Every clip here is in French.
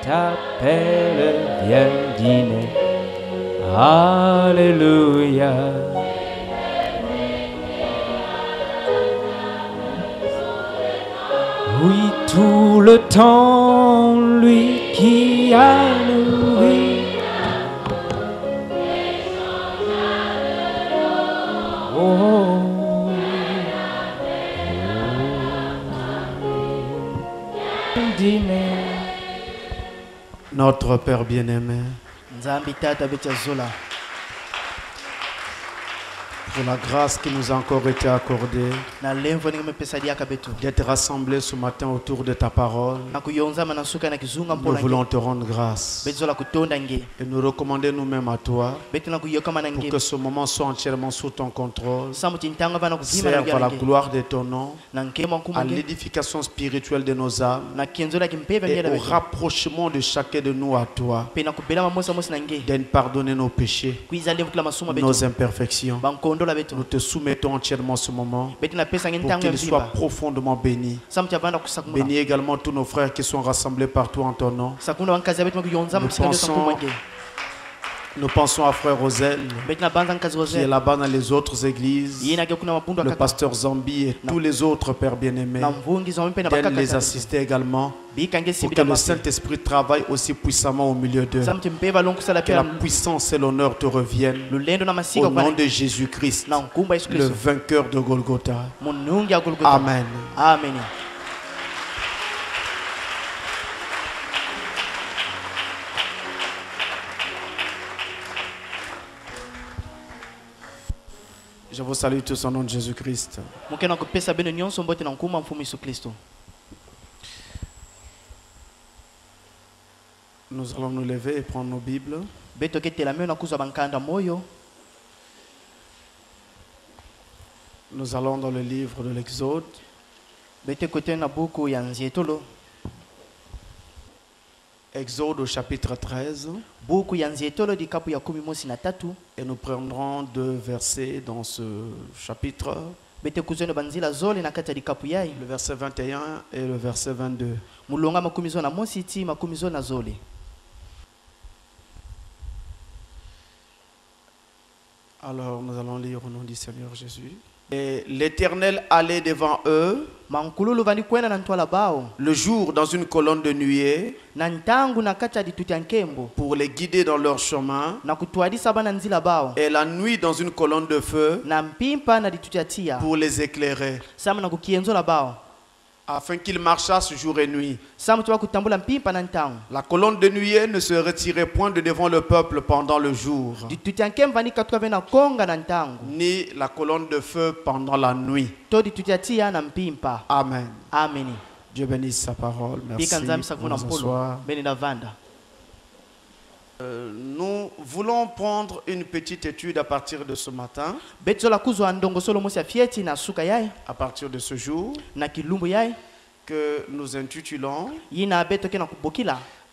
t'appelle, viens dîner. Alléluia. Oui, tout le temps, lui qui a nourri. Oh, dîner. Notre Père bien-aimé, pour la grâce qui nous a encore été accordée d'être rassemblés ce matin autour de ta parole, nous voulons te rendre grâce et nous recommander nous-mêmes à toi pour que ce moment soit entièrement sous ton contrôle, serve à la gloire de ton nom, à l'édification spirituelle de nos âmes et au rapprochement de chacun de nous à toi, de nous pardonner nos péchés, nos imperfections. Nous te soumettons entièrement ce moment pour qu'il soit profondément béni. Bénis également tous nos frères qui sont rassemblés partout en ton nom. Nous pensons à Frère Rosel, qui est là-bas dans les autres églises, le pasteur Zambi et tous les autres pères bien-aimés, d'aide les assister également, pour que le Saint-Esprit travaille aussi puissamment au milieu d'eux. Que la puissance et l'honneur te reviennent au nom de Jésus-Christ, le vainqueur de Golgotha. Amen. Amen. Je vous salue tous au nom de Jésus-Christ. Nous allons nous lever et prendre nos Bibles. Nous allons dans le livre de l'Exode. Exode au chapitre 13. Et nous prendrons 2 versets dans ce chapitre. Le verset 21 et le verset 22. Alors nous allons lire au nom du Seigneur Jésus. Et l'Éternel allait devant eux le jour dans une colonne de nuée pour les guider dans leur chemin, et la nuit dans une colonne de feu pour les éclairer, afin qu'ils marchassent jour et nuit. La colonne de nuée ne se retirait point de devant le peuple pendant le jour, ni la colonne de feu pendant la nuit. Amen. Amen. Dieu bénisse sa parole. Merci. Nous voulons prendre une petite étude à partir de ce matin, à partir de ce jour, que nous intitulons,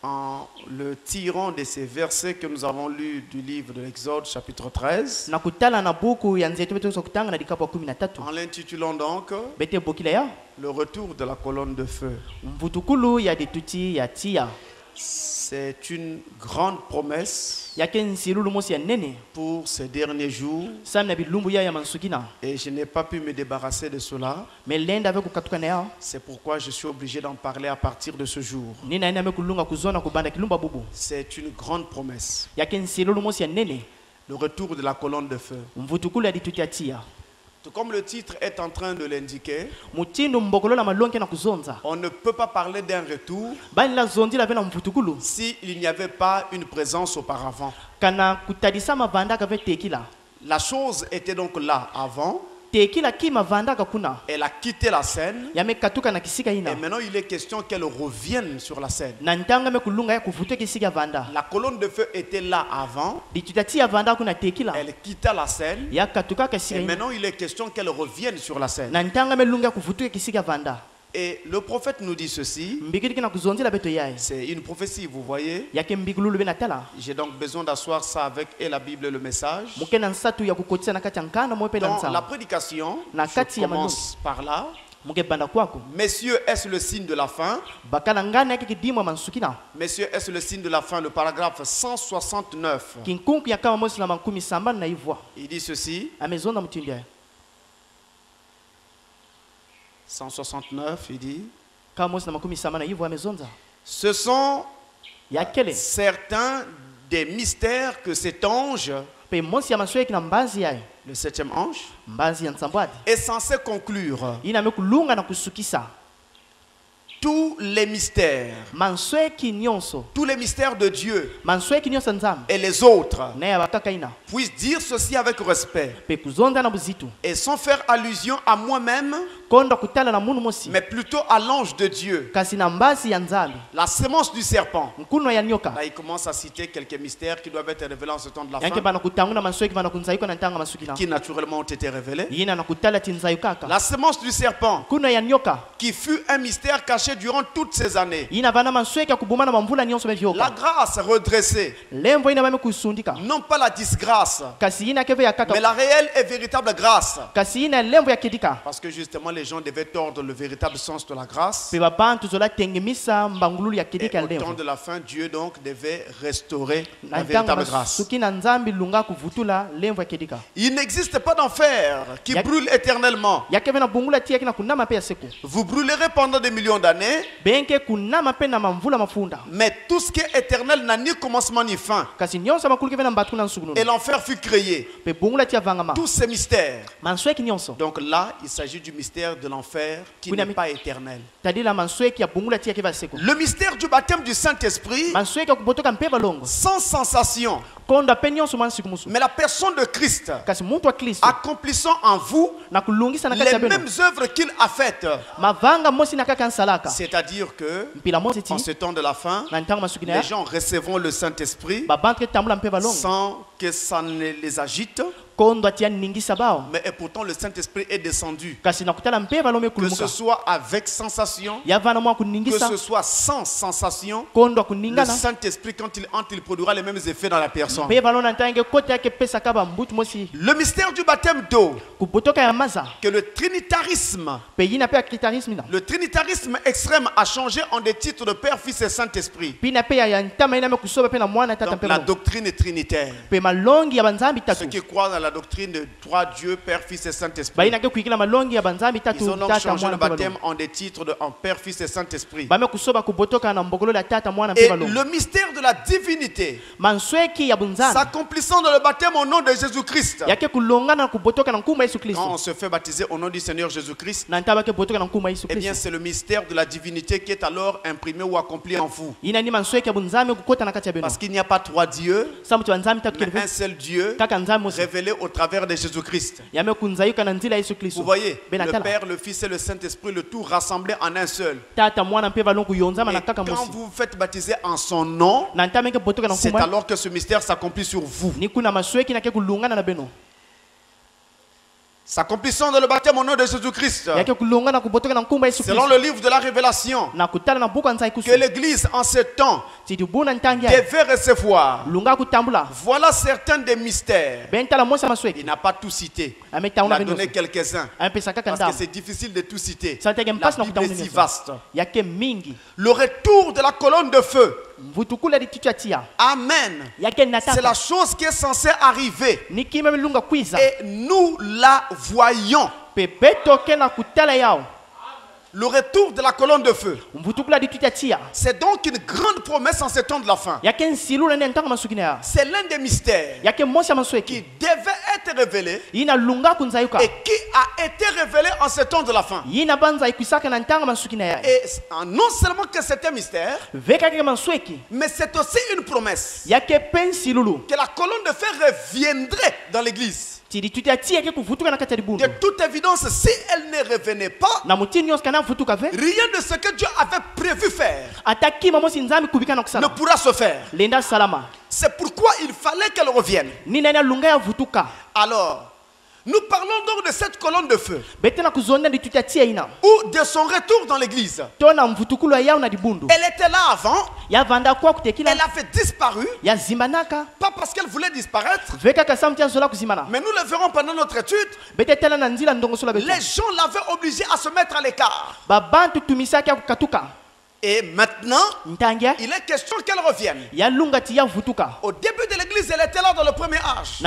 en le tirant de ces versets que nous avons lus du livre de l'Exode chapitre 13, en l'intitulant donc le retour de la colonne de feu. C'est une grande promesse pour ces derniers jours, et je n'ai pas pu me débarrasser de cela. C'est pourquoi je suis obligé d'en parler à partir de ce jour. C'est une grande promesse, le retour de la colonne de feu. Tout comme le titre est en train de l'indiquer, on ne peut pas parler d'un retour s'il n'y avait pas une présence auparavant. La chose était donc là avant. Elle a quitté la scène et maintenant il est question qu'elle revienne sur la scène. La colonne de feu était là avant, elle quitta la scène et maintenant il est question qu'elle revienne sur la scène. Et le prophète nous dit ceci, c'est une prophétie, vous voyez. J'ai donc besoin d'asseoir ça avec la Bible et le message. Dans la prédication, je commence par là. Messieurs, est-ce le signe de la fin? Messieurs, est-ce le signe de la fin? Le paragraphe 169. Il dit ceci. 169, il dit. Ce sont certains des mystères que cet ange, le septième ange, est censé conclure. Tous les mystères de Dieu et les autres puissent dire ceci avec respect et sans faire allusion à moi-même, mais plutôt à l'ange de Dieu, la sémence du serpent. Là, il commence à citer quelques mystères qui doivent être révélés en ce temps de la fin, qui naturellement ont été révélés. La sémence du serpent, qui fut un mystère caché durant toutes ces années. La grâce redressée, non pas la disgrâce, mais la réelle et véritable grâce. Parce que justement les gens devaient tordre le véritable sens de la grâce. Et au temps de la fin, Dieu donc devait restaurer la véritable grâce. Il n'existe pas d'enfer qui brûle éternellement. Vous brûlerez pendant des millions d'années, mais tout ce qui est éternel n'a ni commencement ni fin. Et l'enfer fut créé. Tous ces mystères. Donc là, il s'agit du mystère de l'enfer qui n'est pas éternel. Le mystère du baptême du Saint-Esprit, sans sensation, mais la personne de Christ accomplissant en vous les mêmes œuvres qu'il a faites. C'est-à-dire que en ce temps de la fin, les gens recevront le Saint-Esprit sans que ça ne les agite. Mais et pourtant le Saint-Esprit est descendu. Que ce soit avec sensation, que ce soit sans sensation, le Saint-Esprit quand il entre, il produira les mêmes effets dans la personne. Le mystère du baptême d'eau, que le trinitarisme extrême a changé en des titres de Père, Fils et Saint-Esprit. Donc la doctrine est trinitaire. Ceux qui croient dans la doctrine de trois dieux, Père, Fils et Saint-Esprit, ils ont donc changé le baptême en des titres de en Père, Fils et Saint-Esprit. Et le mystère de la divinité s'accomplissant dans le baptême au nom de Jésus-Christ. Quand on se fait baptiser au nom du Seigneur Jésus-Christ, eh bien c'est le mystère de la divinité qui est alors imprimé ou accompli en vous. Parce qu'il n'y a pas trois dieux, mais un seul Dieu révélé au travers de Jésus-Christ. Vous voyez, le Père, le Fils et le Saint-Esprit, le tout rassemblé en un seul. Et quand vous vous faites baptiser en son nom, c'est alors que ce mystère s'accomplit sur vous. S'accomplissant dans le baptême au nom de Jésus-Christ. Selon le livre de la Révélation, que l'Église en ce temps devait recevoir. Voilà certains des mystères. Il n'a pas tout cité. Il a donné quelques-uns. Parce que c'est difficile de tout citer. La Bible est si vaste. Le retour de la colonne de feu. Amen. C'est la chose qui est censée arriver. Et nous la voyons. Le retour de la colonne de feu. C'est donc une grande promesse en ce temps de la fin. C'est l'un des mystères qui devait être révélé et qui a été révélé en ce temps de la fin. Et non seulement que c'est un mystère, mais c'est aussi une promesse que la colonne de feu reviendrait dans l'église. De toute évidence, si elle ne revenait pas, rien de ce que Dieu avait prévu faire ne pourra se faire. C'est pourquoi il fallait qu'elle revienne. Alors, Nous parlons donc de cette colonne de feu ou de son retour dans l'église. Elle était là avant. Elle avait disparu. Pas parce qu'elle voulait disparaître. Mais nous le verrons pendant notre étude. Les gens l'avaient obligée à se mettre à l'écart. Et maintenant, il est question qu'elle revienne. Au début de l'église, elle était là dans le premier âge.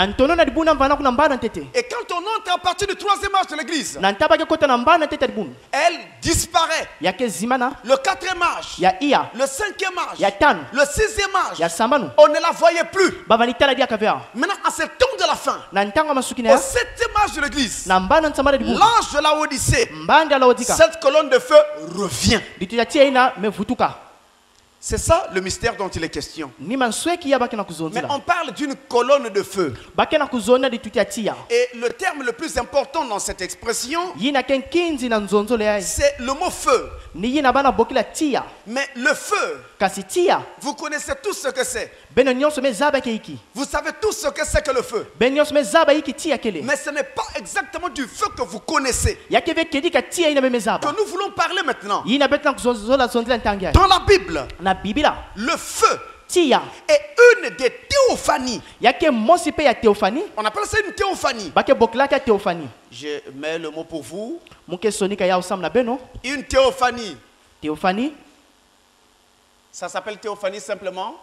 Et quand on entre à partir du troisième âge de l'église, elle disparaît. Le quatrième âge, le cinquième âge, le sixième âge, on ne la voyait plus. Maintenant, à ce temps de la fin, au septième âge de l'église, l'âge de la Odyssée, cette colonne de feu revient. C'est ça le mystère dont il est question. Mais on parle d'une colonne de feu. Et le terme le plus important dans cette expression, c'est le mot feu. Mais le feu, vous connaissez tous ce que c'est. Vous savez tous ce que c'est que le feu. Mais ce n'est pas exactement du feu que vous connaissez que nous voulons parler maintenant. Dans la Bible, le feu est une des théophanies. On appelle ça une théophanie. Je mets le mot pour vous. Une théophanie. Ça s'appelle théophanie simplement.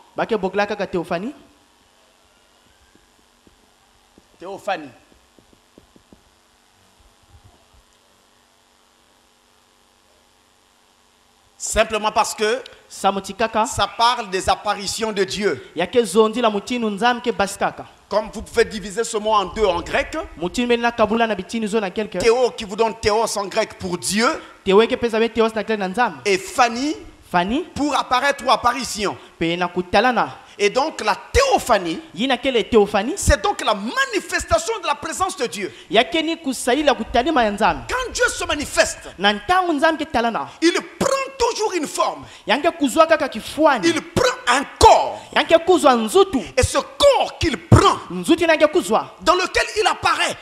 Théophanie. Simplement parce que ça parle des apparitions de Dieu. Comme vous pouvez diviser ce mot en deux en grec. Théo qui vous donne théos en grec pour Dieu. Et Fanny pour apparaître ou apparition. Et donc la théophanie, c'est donc la manifestation de la présence de Dieu. Quand Dieu se manifeste, il prend toujours une forme. Il prend un corps. Et ce corps qu'il prend, dans lequel il apparaît,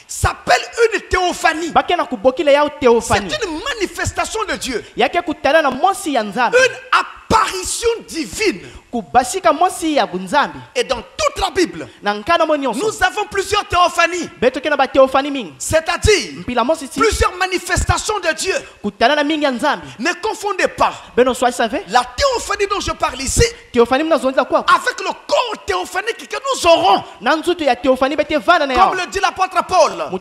s'appelle une théophanie. C'est une manifestation de Dieu. Une apparition divine. Et dans toute la Bible, nous avons plusieurs théophanies. C'est-à-dire plusieurs manifestations de Dieu. Ne confondez pas la théophanie dont je parle ici avec le corps théophanique que nous aurons. Comme le dit l'apôtre Paul,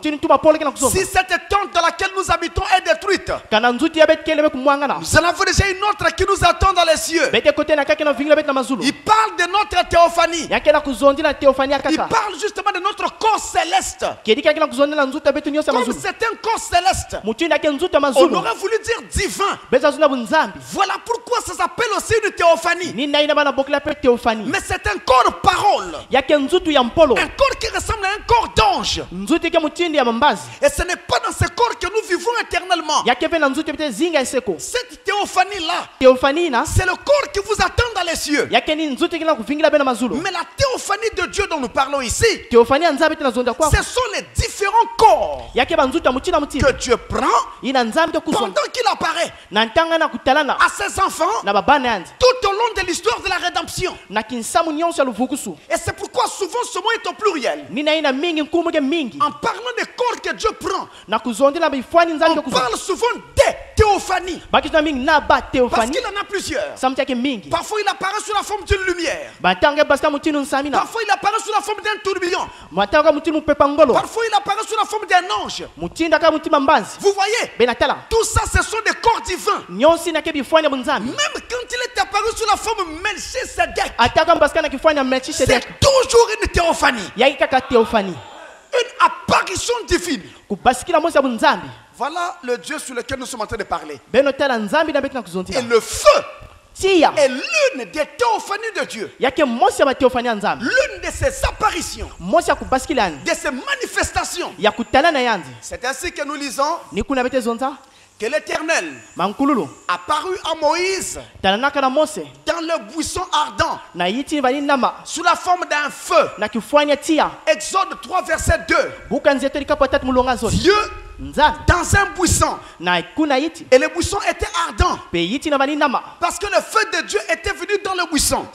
si cette tente dans laquelle nous habitons est détruite, nous en avons déjà une autre qui nous attend dans les cieux. Il parle de notre théophanie. Il parle justement de notre corps céleste. Comme c'est un corps céleste, on aurait voulu dire divin. Voilà pourquoi ça s'appelle aussi une théophanie. Mais c'est un corps parole. Un corps qui ressemble à un corps d'ange. Et ce n'est pas dans ce corps que nous vivons éternellement. Cette théophanie-là, c'est le corps qui vous attend dans les cieux. Mais la théophanie de Dieu dont nous parlons ici, ce sont les différents corps que Dieu prend pendant qu'il apparaît à ses enfants tout au long de l'histoire de la rédemption. Et c'est pourquoi souvent ce mot est au pluriel. En parlant des corps que Dieu prend, on parle souvent des théophanies. Parce qu'il en a plusieurs. Parfois il apparaît sous la forme d'une lumière. Parfois il apparaît sous la forme d'un tourbillon. Parfois il apparaît sous la forme d'un ange. Vous voyez, tout ça ce sont des corps divins. Même quand il est apparu sous la forme Melchisedec, c'est toujours une théophanie. Une apparition divine. Voilà le Dieu sur lequel nous sommes en train de parler. Et le feu est l'une des théophanies de Dieu. L'une de ses apparitions, de ses manifestations. C'est ainsi que nous lisons que l'Éternel apparut à Moïse dans dans le buisson ardent sous la forme d'un feu. Exode 3 verset 2. Dieu dans un buisson, et le buisson était ardent parce que le feu de Dieu était venu dans le buisson.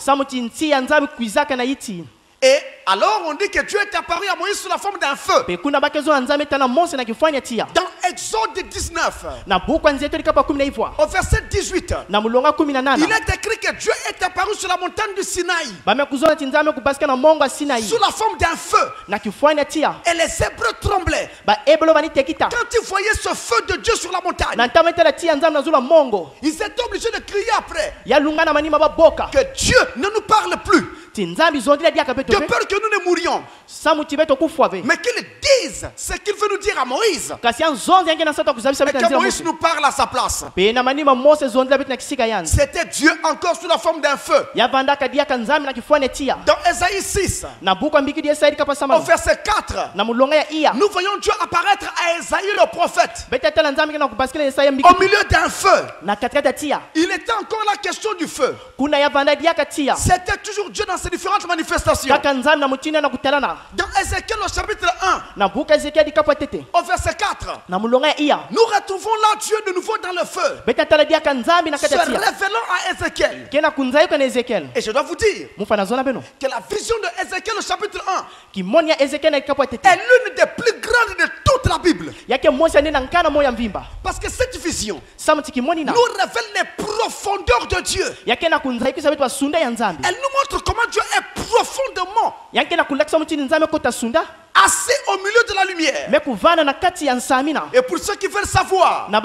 Et alors on dit que Dieu est apparu à Moïse sous la forme d'un feu. Dans Exode 19, au verset 18, il est écrit que Dieu est apparu sur la montagne du Sinaï sous la forme d'un feu. Et les Hébreux tremblaient quand ils voyaient ce feu de Dieu sur la montagne. Ils étaient obligés de crier après que Dieu ne nous parle plus, de peur que nous ne mourions. Mais qu'ils disent ce qu'il veut nous dire à Moïse, et que Moïse nous parle à sa place. C'était Dieu encore sous la forme d'un feu. Dans Ésaïe 6, au verset 4, nous voyons Dieu apparaître à Ésaïe le prophète au milieu d'un feu. Il était encore la question du feu. C'était toujours Dieu dans ses différentes manifestations. Dans Ézéchiel au chapitre 1, au verset 4, nous retrouvons là Dieu de nouveau dans le feu, se révélant à Ézéchiel. Et je dois vous dire que la vision de Ézéchiel au chapitre 1 est l'une des plus grandes de toute la Bible. Parce que cette vision nous révèle les profondeurs de Dieu. Elle nous montre comment Dieu est profondément assis au milieu de la lumière. Et pour ceux qui veulent savoir qui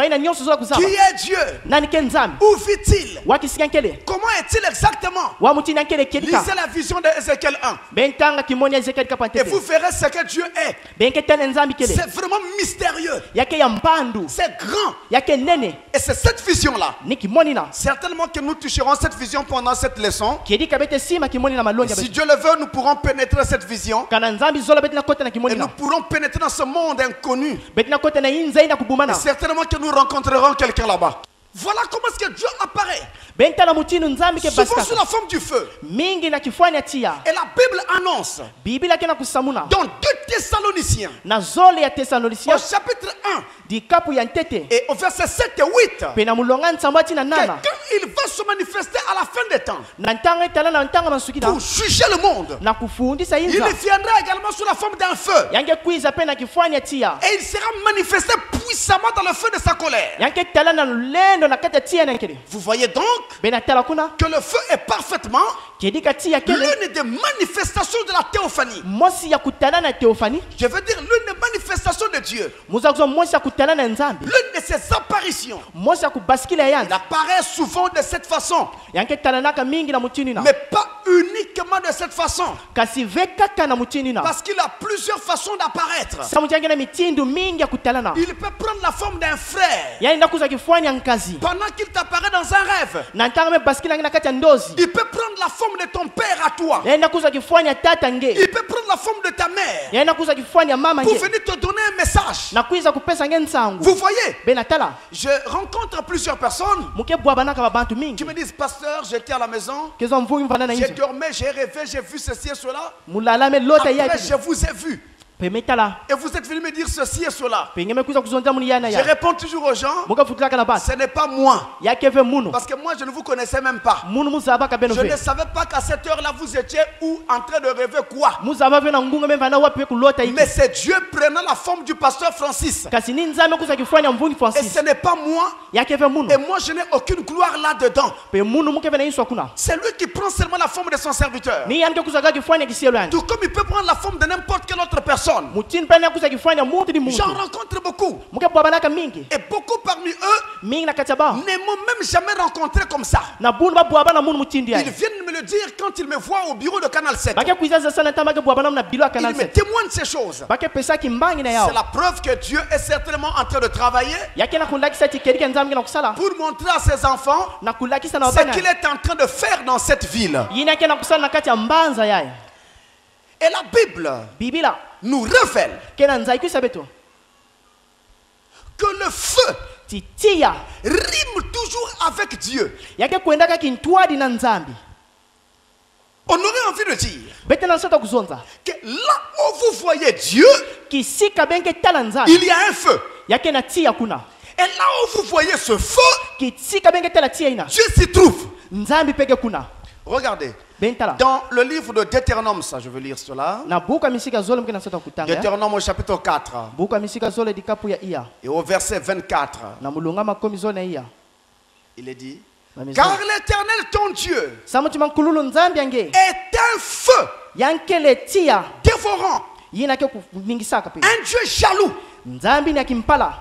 est Dieu, où vit-il, comment est-il exactement, lisez la vision d'Ézéchiel 1 et vous verrez ce que Dieu est. C'est vraiment mystérieux, c'est grand. Et c'est cette vision-là certainement que nous toucherons cette vision pendant cette leçon. Et si Dieu le veut, nous pourrons pénétrer cette vision et nous pourrons pénétrer dans ce monde inconnu. Et certainement que nous rencontrerons quelqu'un là-bas. Voilà comment est-ce que Dieu apparaît. Souvent sous la forme du feu. Et la Bible annonce dans 2 Thessaloniciens au chapitre 1 et au verset 7 et 8 que quand il va se manifester à la fin des temps pour juger le monde, il viendra également sous la forme d'un feu et il sera manifesté puissamment dans le feu de sa colère. Vous voyez donc que le feu est parfaitement l'une des manifestations de la théophanie. Je veux dire l'une des manifestations de Dieu. L'une de ses apparitions. Il apparaît souvent de cette façon, mais pas uniquement de cette façon, parce qu'il a plusieurs façons d'apparaître. Il peut prendre la forme d'un frère pendant qu'il t'apparaît dans un rêve. Il peut prendre la forme de ton père à toi. Il peut prendre la forme de ta mère pour venir te donner un message. Vous voyez, je rencontre plusieurs personnes qui me disent: pasteur, j'étais à la maison, j'ai dormi, j'ai rêvé, j'ai vu ceci et cela. Après, je vous ai vu. Et vous êtes venu me dire ceci et cela. Je réponds toujours aux gens: ce n'est pas moi. Parce que moi je ne vous connaissais même pas. Je ne savais pas qu'à cette heure-là vous étiez où, en train de rêver quoi. Mais c'est Dieu prenant la forme du pasteur Francis. Et ce n'est pas moi. Et moi je n'ai aucune gloire là-dedans. C'est lui qui prend seulement la forme de son serviteur. Tout comme il peut prendre la forme de n'importe quelle autre personne. J'en rencontre beaucoup. Et beaucoup parmi eux ne m'ont même jamais rencontré comme ça. Ils viennent me le dire quand ils me voient au bureau de Canal 7. Ils me témoignent ces choses. C'est la preuve que Dieu est certainement en train de travailler pour montrer à ses enfants ce qu'il est en train de faire dans cette ville. Et la Bible nous révèle que le feu rime toujours avec Dieu. Yake kuendaka kintwadi na nzambi. On aurait envie de dire Betena sota kuzonza. que là où vous voyez Dieu, Kisika benke tala nzambi. il y a un feu. Yake na tia kuna. Et là où vous voyez ce feu, Kisika benke tala tia ina. Dieu s'y trouve. Nzambi peke kuna. Regardez. Bentala. Dans le livre de Deutéronome, ça je veux lire cela. Na buka misika zole mkena sota kutanga. Deutéronome au chapitre 4 Buka misika zole dikapu ya iya. et au verset 24. Na mulunga makomi zone iya. Il est dit, car l'Éternel ton Dieu Samuti mankululu nzambi yange. est un feu Yankele tia. dévorant, Yina ke kuningisaka pe. un Dieu jaloux. Nzambi ni akimpala.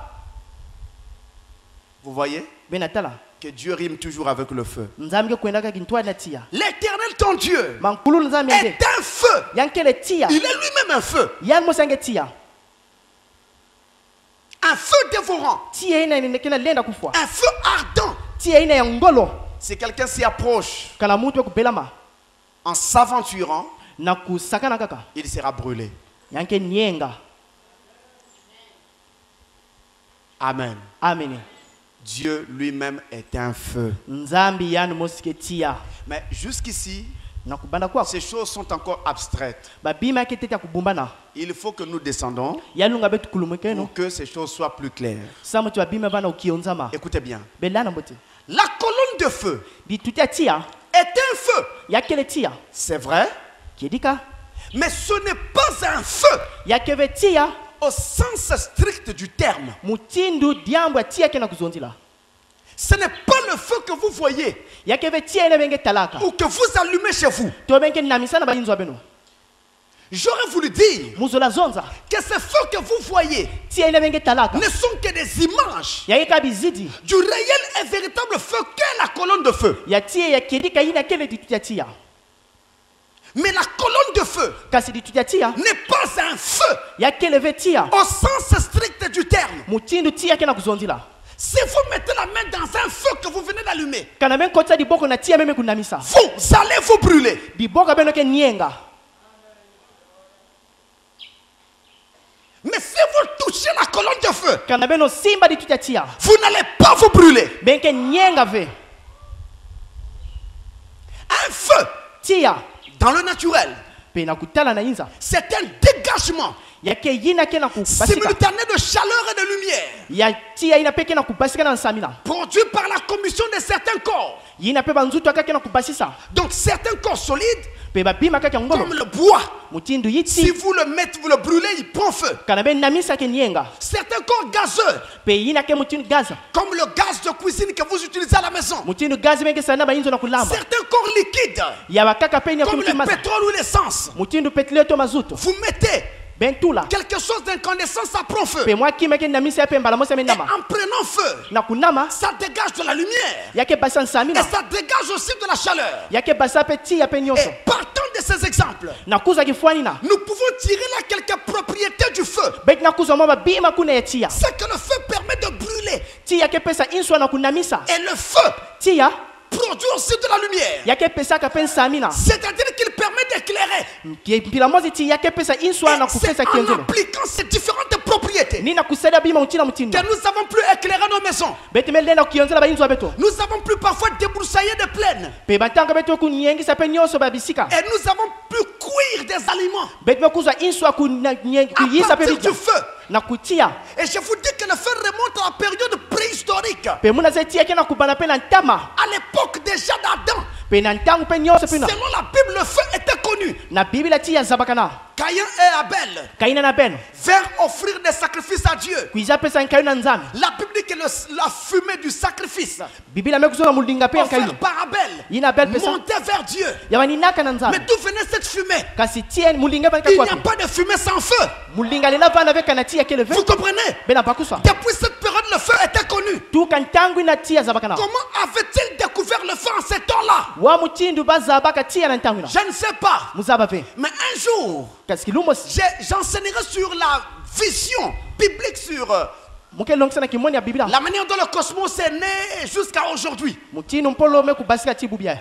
Vous voyez Benatala. que Dieu rime toujours avec le feu. Nzambi ke kuendaka kintwadi na tia. L'Éternel ton Dieu Mankululu nzambi yange. est un feu. Yankele tia. Il est lui-même un feu. Yan mosange tia. Un feu dévorant. Tia ina inekena lenda kufwa. Un feu ardent. Tia ina ya ngolo. Si quelqu'un s'y approche Kala mutu kubelama. en s'aventurant, Na kusakana kaka. il sera brûlé. Yanke nyenga. Amen. Amen. Dieu lui-même est un feu. Nzambi yanu mosike tia. Mais jusqu'ici, Na kubanda kwa. ces choses sont encore abstraites. Babima ke tete ya kubumbana. Il faut que nous descendons Yalunga betu kulumukeno. pour que ces choses soient plus claires. Samuti babima bana ukionzama. Écoutez bien. Belana mbote. La colonne de feu Bitutia tia. est un feu. Yakele tia. C'est vrai, Kiedika. mais ce n'est pas un feu Yakeve tia. au sens strict du terme. Mutindu diambo tia kena kuzonzila. Ce n'est pas le feu que vous voyez Yakeve tia ina benge talaka. ou que vous allumez chez vous. To benke namisana balinzo beno. J'aurais voulu dire Muzola zonza. que ces feux que vous voyez Tia ina benge talaka. ne sont que des images Yaka bizidi. du réel et véritable feu qu'est la colonne de feu. Ya tia ya kiedika ina kele ditutia tia. Mais la colonne de feu Kasi ditutia tia. n'est pas un feu Yakele vetia. au sens strict du terme. Mutindu tia kena kuzonzila. Si vous mettez la main dans un feu que vous venez d'allumer, Kana men kota diboko na tia meme kunamisa. vous allez vous brûler. Diboka beno ke nyenga. Mais si vous touchez la colonne de feu, Kana beno simba ditutia tia. vous n'allez pas vous brûler. Benke nyenga ve. Un feu, Tia. dans le naturel, Pena kutala na inza. c'est un dégagement Yake yina kena kubasika. simultané de chaleur et de lumière, Ya tia ina peke na kubasika na nsamina. produit par la combustion de certains corps. Yina pe banzutu akake na kubasisa. Donc certains corps solides, Pe babima kake ngolo. comme le bois, Mutindu si yiti. vous le mettez, vous le brûlez, il prend feu. Kana ben namisa ke nyenga. Certains corps gazeux, Pe yina ke mutindu gaza. comme le gaz de cuisine que vous utilisez à la maison. Mutindu gazi benke sana ba inzo na kulamba. Certains corps liquides, Ya bakaka pe nya comme le kumkimaza. pétrole ou l'essence. Mutindu petrole to mazuto. Vous mettez Bentula. quelque chose d'incandescent, ça prend feu. Pe mwa kime ke namisa pe mbala mosa Et menama. en prenant feu, Na kunama ça dégage de la lumière. yake basa Et nsamina. ça dégage aussi de la chaleur. Yake basa pe tia pe nyonso. Et partant de ces exemples, Na kuza kifwani na. nous pouvons tirer là quelques propriétés du feu. Bet na kuza mwa bima kuna ya tia. C'est que le feu permet de brûler. Tia ke pesa inswa na kunamisa. Et le feu Tia produit aussi de la lumière. yake pesa ka pe nsamina. C'est-à-dire qu'il permet d'éclairer. Mpila mozi tia yake pesa inswa na Et c'est kupesa en kienzelo. appliquant ces différentes propriétés Nina kusaidia bima utina mutindo. que nous avons pu éclairer nos maisons. Beti melenda kienzela ba inzwa beto. Nous avons pu parfois débroussailler des plaines. Pe batanga beto kunyengisa pe nyonso ba bisika. Et nous avons pu cuire des aliments Beti mekuza inswa kuyisa à pe partir bidja. du feu. Na kutia. Et je vous dis que le feu remonte à la période préhistorique. Pe muna se tia kena kubana pe na ntama. À l'époque déjà d'Adam. Pe na ntangu pe nyonso pe na. Selon la Bible, le feu était connu. Na Biblia tia zabakana. Caïn et Abel Kaina na beno. vinrent offrir des sacrifices à Dieu. Kuiza pesa nkayo na nzambi. La Bible dit que la fumée du sacrifice Biblia mekuzo mulinga pe nkayo. offert par Abel Yina Abel pesa. montait vers Dieu. Yabani naka na Mais nzambi. d'où venait cette fumée? Kasi tia mulinga ba Il n'y a kwa. pas de fumée sans feu. Mulinga lena vana veka na tia kele ve. Vous comprenez? Bena bakuswa. Depuis cette période, le feu était connu. Tu kantangu na tia zabakana. Comment avait-il découvert le feu en ces temps-là? Wa mutindu bazabaka tia na ntangu na. Je ne sais pas. Muzaba ve. Mais un jour, Kasi lumos. j'enseignerai sur la vision biblique sur Muke longsana kimoni ya Biblia. la manière dont le cosmos est né jusqu'à aujourd'hui. Mutinu mpolo me kubasika tibubia.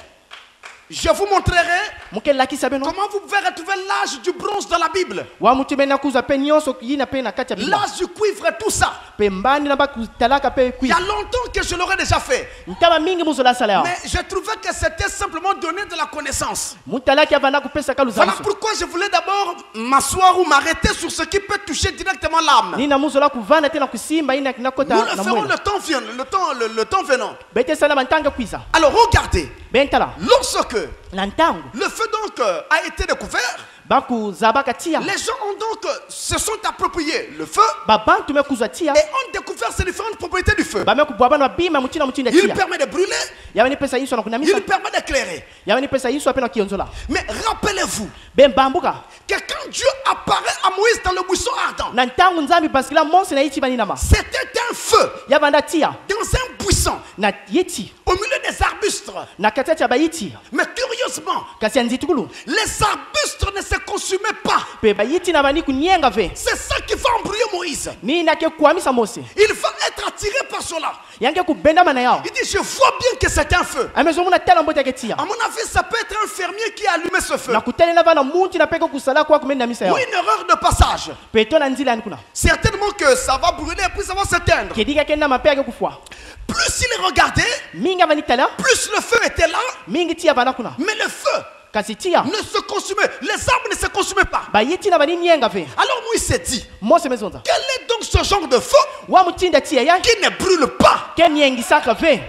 Je vous montrerai mukelakisa beno comment vous pouvez retrouver l'âge du bronze dans la Bible. wa mutu bena kuza pe nyonso yina pe na kati ya Biblia L'âge du cuivre et tout ça. pe mbani na ba kutalaka pe Il y kwi a longtemps que je l'aurais déjà fait. ntaba mingi muzola sala Mais je trouvais que c'était simplement donner de la connaissance. mutalaki avana kupesa kaluza Voilà pourquoi je voulais d'abord m'asseoir ou m'arrêter sur ce qui peut toucher directement l'âme. nina muzola kuvana tena kusimba ina kinakota Nous le na ferons mwela le temps vient, le temps venant. bete sala mantanga kwiza Alors regardez, bentala lorsque na ntango le feu donc a été découvert, bakuzabaka tia les gens ont donc se sont appropriés le feu babantu mekuzwa tia et ont découvert ces différentes propriétés du feu. bamekubwa bana bima mutina mutinda Il tia permet de brûler, yabani pesa yiso na kunamisa il permet d'éclairer. yabani pesa yiso apena kionzola Mais rappelez-vous bembambuka que quand Dieu apparaît à Moïse dans le buisson ardent, na ntango nzambi basikila monse na yiti baninama c'était un feu yabanda tia dans un buisson na yiti au milieu des arbustes. na katikati ya bayiti Mais curieusement, kasi ya nzitukulu les arbustes ne se consumaient pas. pe bayiti na bani kunyenga ve C'est ça qui va embrouiller Moïse. nina ke kuamisa mose Il va être attiré par cela. yange kubendama na yao Il dit, je vois bien que c'est un feu. amezomuna tala mbote yake tia À mon avis, ça peut être un fermier qui a allumé ce feu. na kutalela bana muntu na peke kusala kwa kumenda misa Ou yao une erreur de passage. peto na nzila yani kuna Certainement que ça va brûler et puis ça va s'éteindre. kedika kenda mape yake kufwa Plus il regardait, mingi avani tala plus le feu était là, mingi tia bana kuna mais le feu kasi tia ne se consumait. Les arbres ne se consumaient pas. bayiti na bani nyenga ve Alors Moïse s'est dit, mose mezonza quel est donc ce genre de feu wa mutinda tia ya qui ne brûle pas? ke nyengisaka ve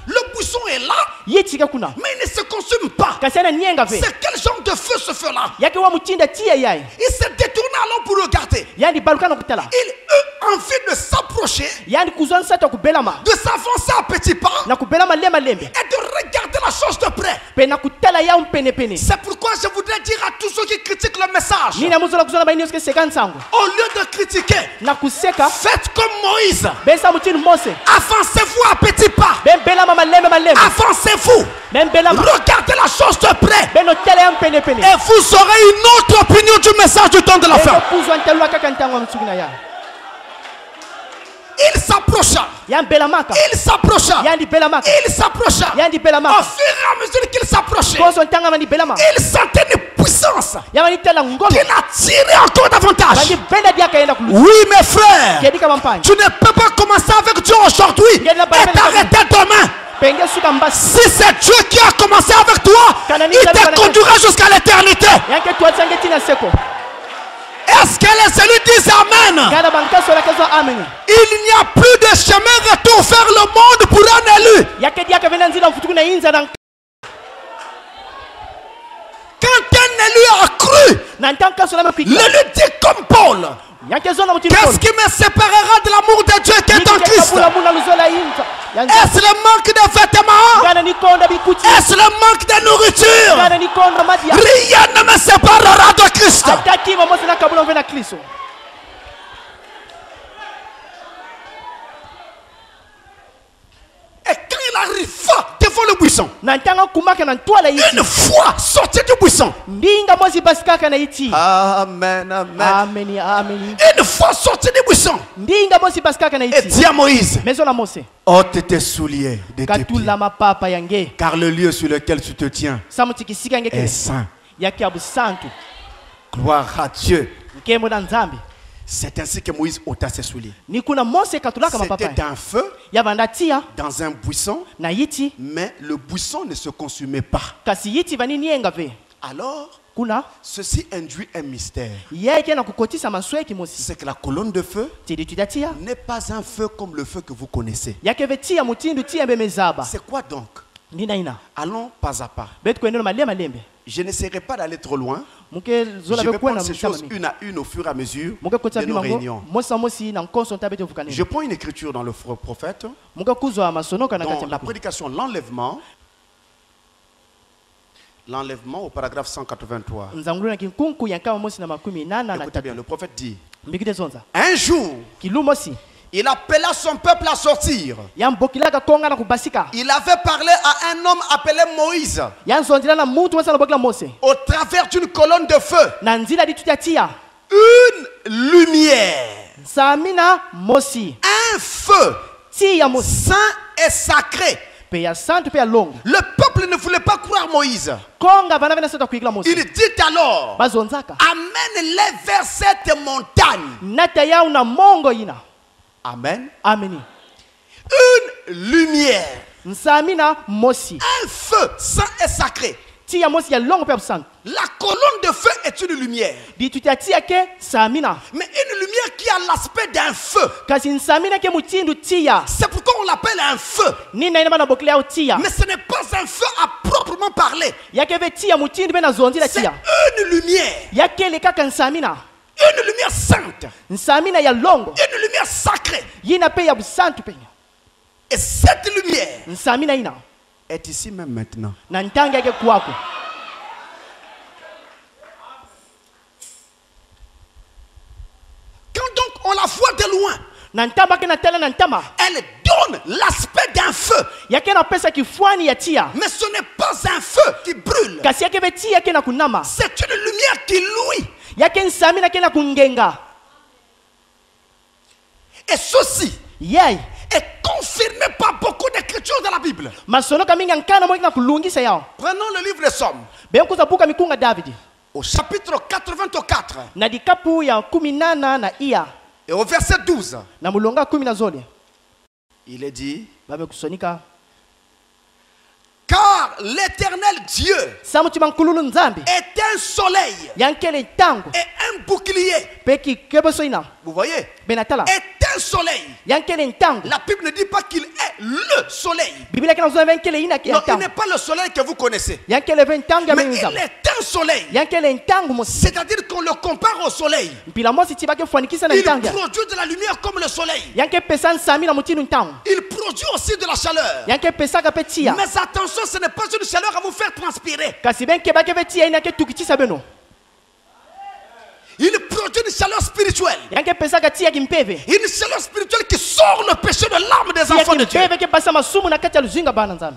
Le buisson est là, yiti ke kuna mais il ne se consume pas. kasi ana nyenga ve C'est quel genre de feu ce feu-là? yake wa mutinda tia yai Il s'est détourné alors pour regarder. yani baluka na kutala Il eut envie de s'approcher, yani kuzwa nsata kubelama de s'avancer à petits pas na kubelama lemba lembe et de regarder la chose de près. pe na kutala yao mpene pene C'est pourquoi je voudrais dire à tous ceux qui critiquent le message, nina muzola kuzona baini yoske seka nsango au lieu de critiquer, na kuseka faites comme Moïse. besa mutini mose Avancez-vous à petits pas. bembelama malembe malembe Avancez-vous. bembelama Regardez la chose de près. beno tele ya mpene pene Et vous aurez une autre opinion du message du temps de la fin. kuzwa ntalula kaka ntango ya mutsuki na ya Il s'approcha. ya mbelamaka Il s'approcha. ya ndi belamaka Il s'approcha. ya ndi Au belamaka fur et à mesure qu'il s'approchait, koso ntanga mani belama il sentait une puissance ya mani tela ngolo qui l'attirait encore davantage. bandi benda dia kaenda kulu Oui, mes frères, kedika mampani tu ne peux pas commencer avec Dieu aujourd'hui et t'arrêter demain. penge suka mbasi Si c'est Dieu qui a commencé avec toi, il te conduira jusqu'à l'éternité. yanke tuatsange tina seko Est-ce que les élus disent Amen? kada bankaso la kazo amen Il n'y a plus de chemin retour vers le monde pour un élu. yake dia kavena nzila mfutuku na inza na Quand un élu a cru, na ntanka so la mapiki l'élu dit comme Paul, yake zona mutini qu'est-ce qui me séparera de l'amour de Dieu qui est en Christ? muna luzola inza yanza Est-ce le manque de vêtements? kana nikonda bikuti Est-ce le manque de nourriture? kana nikonda madia Rien ne me séparera de Christ. ataki mose na kabula mvena kristo Et quand il arriva devant le buisson, na ntanga kumaka na ntwala yiti une fois sorti du buisson, ndinga mosi basikaka na yiti Amen, amen. amen amen Une fois sorti du buisson, ndinga mosi basikaka na et yiti dit à Moïse, mezo la mose ôte tes souliers de tes pieds, katula mapapa yange car le lieu sur lequel tu te tiens samutikisika yange est kele saint. yake abu santu Gloire à Dieu. nkemo na nzambe C'est ainsi que Moïse ôta ses souliers. ni kuna mose katulaka mapapa C'était un feu yabanda tia dans un buisson, na yiti mais le buisson ne se consumait pas. kasi yiti vani nienga ve Alors, kuna ceci induit un mystère. yeke na kukotisa masweki mosi C'est que la colonne de feu tidi tudatia n'est pas un feu comme le feu que vous connaissez. yake ve tia mutindu tia bemezaba C'est quoi donc? nina ina Allons pas à pas. betu kwendelo malemba lembe Je n'essaierai pas d'aller trop loin. muke zola Je be vais kwena prendre ces choses msama une à une au fur et à mesure muke kotsa de nos bimango réunions. mosa mosi na nkonso ntabete Je vukanini prends une écriture dans le prophète, muke kuzwa masonoka na kati dans ya la Biblia. prédication, l'enlèvement. L'enlèvement au paragraphe 183. nzangulu na kinkunku yankama mosi na makumi nana na Écoutez bien, tatu le prophète dit, mbikite zonza un jour, kilu mosi il appela son peuple à sortir. yambokilaka konga na kubasika Il avait parlé à un homme appelé Moïse yanzondila na mutu mosi anabokila mose au travers d'une colonne de feu, na nzila ditu tia tia une lumière, samina mosi un feu tia mosi saint et sacré. pe ya santu pe ya longo Le peuple ne voulaient pas croire Moïse. konga bana bena sota kuigla Mose Il dit alors, bazonzaka amène-les vers cette montagne. nata ya una mongo ina Amen. ameni Une lumière, nsamina mosi un feu saint et sacré. tia mosi ya longo pe absent La colonne de feu est une lumière, di tutia tia ke samina mais une lumière qui a l'aspect d'un feu. kasi nsamina ke mutindu tia C'est pourquoi on l'appelle un feu. nina ina bana bokle au tia Mais ce n'est pas un feu à proprement parler. yake ve tia mutindu bena zonzi la C'est tia une lumière, yake le kaka nsamina une lumière sainte, nsamina ya longo une lumière sacrée. yina pe ya busantu penya Et cette lumière nsamina ina est ici même maintenant. na ntanga yake kwako Quand donc on la voit de loin, na ntamba ke na tala na ntama elle donne l'aspect d'un feu. yake na pesa kifuani ya tia Mais ce n'est pas un feu qui brûle. kasi yake ve tia ke na kunama C'est une lumière qui louit. yake nsamina ke na kungenga Et ceci yai est confirmé par beaucoup d'écritures dans la Bible. masono kaminga nkana mo na kulungisa yao Prenons le livre des Sommes, benkuza buka mikunga David au chapitre 84 na dikapu ya 18 na iya et au verset 12. na mulonga 10 na zole Il est dit, bamekusonyika car l'éternel Dieu samutima nkululu nzambi est un soleil yankele ntango et un bouclier. peki keboso ina Vous voyez, benatala est un soleil. yankele ntango La Bible ne dit pas qu'il est le soleil. biblia kina zona yankele ina Non, ke il ntango n'est pas le soleil que vous connaissez. yankele ve ntango ya Mais il menza est un soleil. yankele ntango mosi C'est-à-dire qu'on le compare au soleil. mpila mosi tibake fuanikisa na Il ntango produit de la lumière comme le soleil. yanke pesa nsami na mutinu ntango Il produit aussi de la chaleur. yanke pesaka pe tia Mais attention, ce n'est pas une chaleur à vous faire transpirer. kasi benke bake ve tia ina ke tukitisa beno Il produit une chaleur spirituelle. yanke pesaka tia kimpeve Une chaleur spirituelle qui sort le péché de l'âme des tia enfants de Dieu. kimpeve ke basa masumu na kati ya luzinga bana nzambe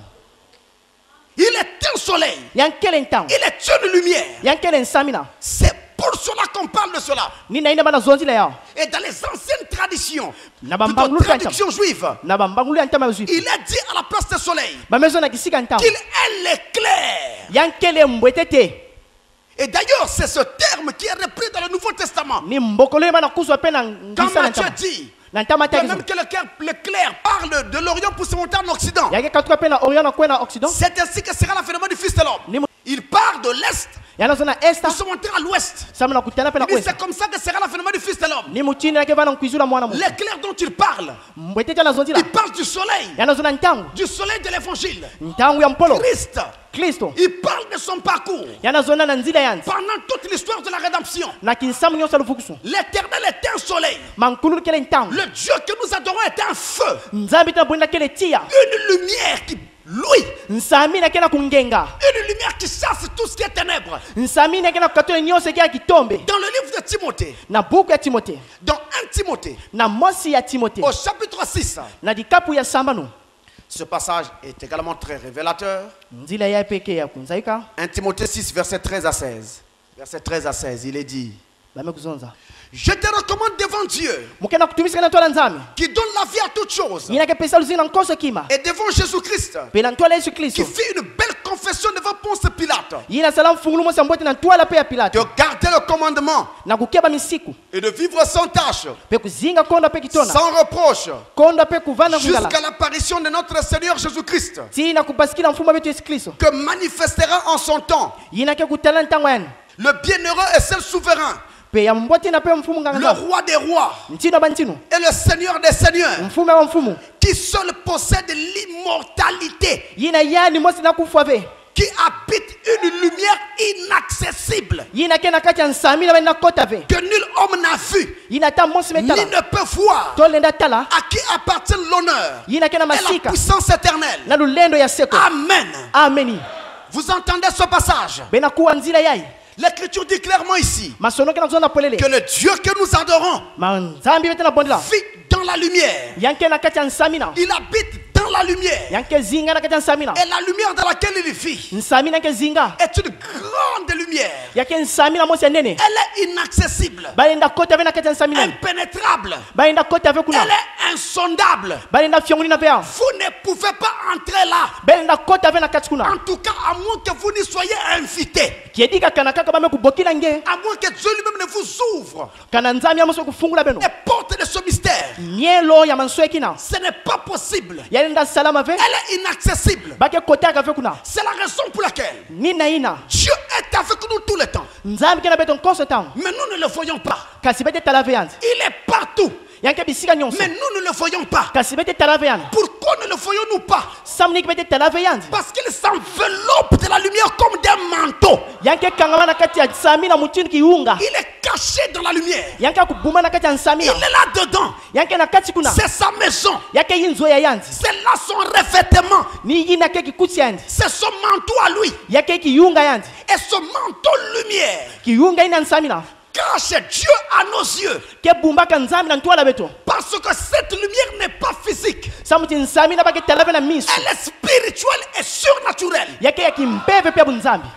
Il est un soleil. yankele ntango Il est une lumière. yankele nsamina C'est pour cela qu'on parle de cela. nina ina bana zonzi la yao Et dans les anciennes traditions, Na plutôt bambangulu traductions juives, na bambangulu ya ntama zwi il est dit à la place du soleil bamezo na kisika ntango qu'il est l'éclair. yankele mbwetete Et d'ailleurs, c'est ce terme qui est repris dans le Nouveau Testament. ni mbokolo bana kuswa pe na Quand ngisa na Matthieu ntama dit na ntama que ta même que l'éclair parle de l'Orient pour se monter en Occident, yake katuka pe na orient na kwena occident c'est ainsi que sera l'avènement du Fils de l'homme. Il part de l'Est yana zona esta pour se monter à l'Ouest. samna kutana pe na Il dit, ouest c'est comme ça que sera l'avènement du Fils de l'homme. ni mutini yake bana nkuizula mwana mu L'éclair dont il parle, mbwetete na zonzi la il parle du soleil du soleil de l'évangile. ntango ya mpolo Christ, kristo il parle de son parcours yana zona na nzila yanzi pendant toute l'histoire de la rédemption. na kinsamu nyonso lufukusu L'éternel est un soleil. mankululu kele ntango Le Dieu que nous adorons est un feu, nzambi tana bwenda kele tia une lumière qui louit, nsami na kena kungenga une lumière qui chasse tout ce qui est ténèbres. nsami na kena kukatola nyonso eke ya kitombe Dans le livre de Timothée, na buku ya timote dans 1 Timothée, na mosi ya timote au chapitre 6, na dikapu ya sambano ce passage est également très révélateur. nzila ya peke ya kunzaika 1 Timothée 6, verset 13 à 16. Verset 13 à 16, il est dit, bamekuzonza je te recommande devant Dieu, mukena kutumisika na ntola nzambe qui donne la vie à toutes choses, nyina ke pesa luzinga nkoso kima et devant Jésus-Christ, pe na ntola yesu qui kristo fit une belle confession devant Ponce Pilate, yina sala mfungulu mosi ambwete na ntwala pe ya de pilato garder le commandement na kukeba misiku et de vivre sans tâche, pe kuzinga konda pe kitona sans reproche, konda pe kuvanda ngala jusqu'à l'apparition de notre Seigneur Jésus-Christ, tina kubasikila mfumo wetu yesu kristo que manifestera en son temps yina ke kutala ntango yani le bienheureux et seul souverain, pe ya mbwete na pe mfumu le nganga roi des rois ntino ba ntino et le Seigneur des seigneurs, mfumu wa mfumu qui seul possède l'immortalité, yina yani mosi na kufa ve qui habite une lumière inaccessible, yina ke na kati ya nsami na bana kota ve que nul homme n'a vu, yina ta mosi ni metala ne peut voir, tolenda tala à qui appartient l'honneur yina ke na et la masika puissance éternelle. na lulendo ya seko Amen. ameni Vous entendez ce passage? bena kuwa nzila yai L'Écriture dit clairement ici masono ke na zona polele que le Dieu que nous adorons manzambi bete na bondela vit dans la lumière. yanke na kati ya nsami na Il habite dans la lumière. yanke zinga na kati ya nsami na Et la lumière dans laquelle il vit nsami na ke zinga est une grande lumière. yake nsami na mosi ya nene Elle est inaccessible, baenda kota ve na kati ya nsami na impénétrable. baenda kota ve kuna Elle est insondable. baenda fionguni na vea Vous ne pouvez pas entrer là. bele na kota ve na kati kuna En tout cas, à moins que vous n'y soyez invités. kiedi kaka na kaka bame kubokila nge À moins que Dieu lui-même ne vous ouvre kana nzambi amoso kufungula beno les portes de ce mystère. nyelo ya manswe kina Ce n'est pas possible. yalinda salama ve Elle est inaccessible. bake kota ka ve kuna C'est la raison pour laquelle nina ina Dieu est avec nous tout le temps. nzambi kina beton constant Mais nous ne le voyons pas. kasi bete talave yanzi Il est partout. yanke bisika nyonso Mais nous ne le voyons pas. kasi bete talave yanzi Pourquoi ne le voyons-nous pas? samnik bete talave yanzi Parce qu'il s'enveloppe de la lumière comme d'un manteau. yanke kangama na kati ya nsami na mutini kiunga Il est caché dans la lumière. yanke kubuma na kati ya nsami Il est là-dedans. yanke na kati kuna C'est sa maison. yake yinzo ya yanzi C'est là son revêtement. ni yina ke kikuti yanzi C'est son manteau à lui. yake kiyunga yanzi Et ce manteau lumière kiyunga ina nsami na cache Dieu à nos yeux. ke bumbaka nzambi na ntwala beto Parce que cette lumière n'est pas physique. samuti nsami na bake talave na miso Elle est spirituelle et surnaturelle. yake ya kimpeve pia bunzambi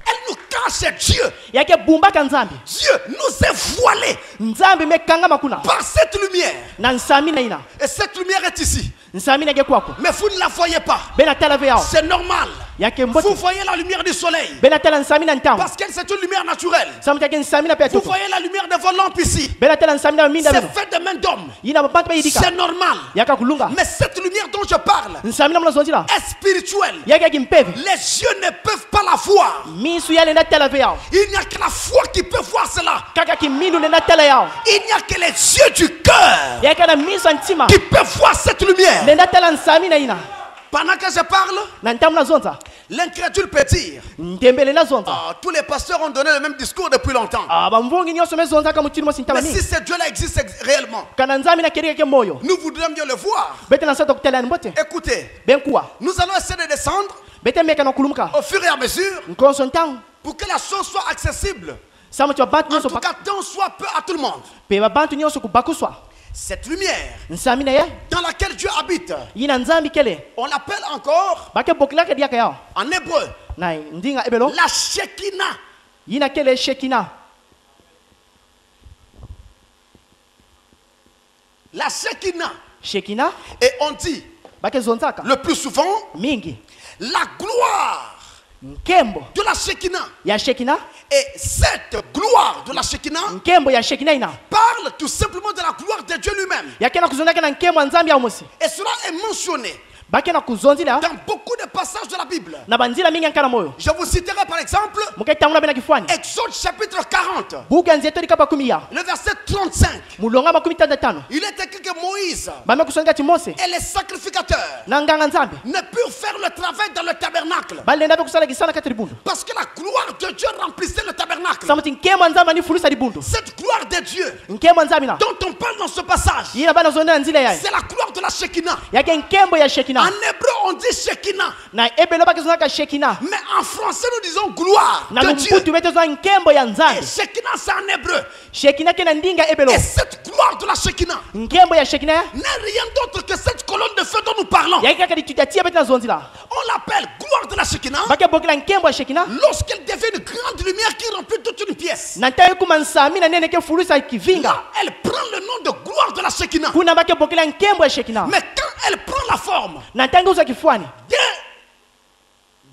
Elle nous cache Dieu. yake bumbaka nzambi Dieu nous est voilé nzambi mekangama kuna par cette lumière. na nsami na ina Et cette lumière est ici. nsami na ke kwako Mais vous ne la voyez pas. bena talave yao C'est normal. yake Vous mboti voyez la lumière du soleil. bena tala nsami na ntango Parce qu'elle c'est une lumière naturelle. samuti yake nsami na pia Vous toto voyez la lumière de vos lampes ici. bena tala nsami na minda C'est beno fait de main d'homme. yina babantu bayidika C'est normal. yaka kulunga Mais cette lumière dont je parle nsami na muna zonzila est spirituelle. yake ya kimpeve Les yeux ne peuvent pas la voir. misu yale nda talave yao Il n'y a que la foi qui peut voir cela. kaka kimindu nenda tala yao Il n'y a que les yeux du cœur yake na miso ya ntima qui peuvent voir cette lumière. nenda tala nsami na ina Pendant que je parle, na ntamu na zonza l'incrédule peut dire ntembele na zonza tous les pasteurs ont donné le même discours depuis longtemps. bamvungi nyonso mezonzaka mutini mosi ntama Mais si nini ce Dieu-là existe réellement, kana nzambi na kerika ke moyo nous voudrions bien le voir. bete na sato kutela ni mbote Écoutez, benkuwa nous allons essayer de descendre bete meka na kulumuka au fur et à mesure nkonso ntango pour que la chose soit accessible. samuti babantu En nyonso tout cas, tant soit peu à tout le monde. pe babantu nyonso kubakuswa Cette lumière nsami na ye dans laquelle Dieu habite, yina nzambi kele on l'appelle encore bake bokilaka diaka yao en hébreu na ndinga ebelo la Shekinah. yina kele shekina La Shekinah. shekina Et on dit bake zonzaka le plus souvent mingi la gloire nkembo de la Shekinah. ya shekina Et cette gloire de la Shekinah nkembo ya shekina ina parle tout simplement de la gloire de Dieu lui-même. yake na kuzondaka na nkembo ya nzambi ya mosi Et cela est mentionné bake na kuzonzila dans beaucoup de passages de la Bible. na banzila mingi yankana moyo Je vous citerai par exemple muketangula bena kifuani Exode chapitre 40, buku ya nzeto likapa kumi ya le verset 35. mulonga makumi tano Il est écrit que Moïse bame kusondeka ti mose et les sacrificateurs na nganga nzambe ne purent faire le travail dans le tabernacle balenda be kusala kisana kati libundu parce que la gloire de Dieu remplissait le tabernacle. samuti nkembo ya nzambe ani fulusa libundu Cette gloire de Dieu nkembo ya nzambe na dont on parle dans ce passage, yina bana zonda na nzila yaye c'est la gloire de la Shekinah. yake nkembo ya shekina En hébreu, on dit Shekinah. na ebelo bake zonaka shekina Mais en français, nous disons gloire na de Dieu. lumputu bete zonga nkembo ya Et nzambe Shekinah, c'est en hébreu. shekina ke na ndinga ebelo Et cette gloire de la Shekinah nkembo ya shekina ya n'est rien d'autre que cette colonne de feu dont nous parlons. yake kaka litutatia bete na zonzila On l'appelle gloire de la Shekinah bake bokila nkembo ya shekina lorsqu'elle devient une grande lumière qui remplit toute une pièce. na ntaye kuma nsami na nene ke fulusa kivinga Là, elle prend le nom de gloire de la Shekinah. kuna bake bokila nkembo ya shekina Mais quand elle prend la forme na ntange uza kifuani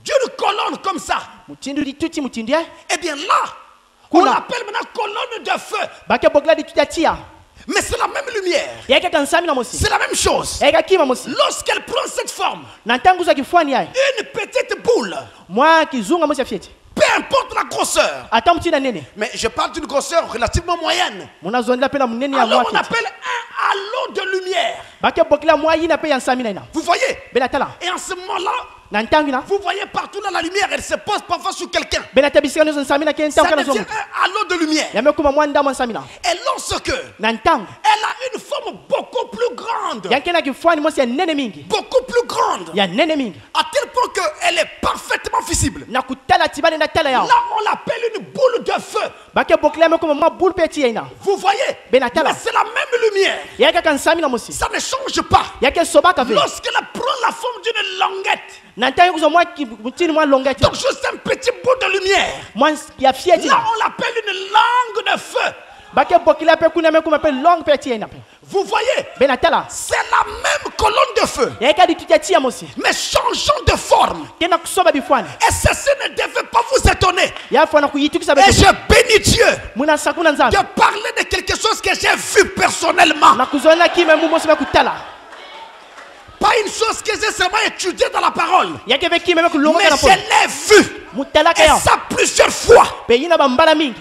d'une colonne comme ça, mutindu lituti mutindu ya eh bien là, on Kuna. l'appelle maintenant colonne de feu. bake bokila litutatia Mais c'est la même lumière. yake kaka nsami na mosi C'est la même chose. yake kima mosi Lorsqu'elle prend cette forme, na ntange uza kifuani yaye une petite boule, mwa kizunga mosi ya fieti peu importe la grosseur, ata mutina nene mais je parle d'une grosseur relativement moyenne, munazondela pe na munene ya alors mwa on fieti appelle un halo de lumière. bake bokila mwa yina pe ya nsami na ina Vous voyez? bena tala Et en ce moment-là, na ntangi na vous voyez partout là la lumière, elle se pose parfois sur quelqu'un. bena tabisika nyonso nsami na ke Ça ntango kana devient zomu un halo de lumière. yame kuma mwa ndamo nsami na Et lorsque na ntango elle a une forme beaucoup plus grande, yanke na kifuani mosi ya nene mingi beaucoup plus grande, ya nene mingi à tel point qu'elle est parfaitement visible. na kutala ti balenda tala yao Là, on l'appelle une boule de feu. bake bokila yame kuma mwa bulu pe ti ya ina Vous voyez? Benatala. Mais c'est la même lumière. yake kaka nsami na mosi Ça ne change pas. yake sobaka ve Lorsqu'elle prend la forme d'une languette, na ntangi kuza mwa mutini mwa longeti donc juste un petit bout de lumière, mwa ya fieti là, on l'appelle une langue de feu. bake bokila pe kuna yame kuma pe long pe ti ya ina pe Vous voyez, benatala c'est la même colonne de feu, yaka ditutia mosi mais changeant de forme. kena kusoba bifwana Et ceci ne devait pas vous étonner. ya fwana kuyitukisa Et je bénis Dieu muna sakuna nzambe de parler de quelque chose que j'ai vu personnellement. na kuzona kime mumo sema kutala Pas une chose que j'ai seulement étudiée dans la parole, yake be kime mais kulonga na je l'ai vu. mutala Et kaya ça plusieurs fois. pe yina bambala mingi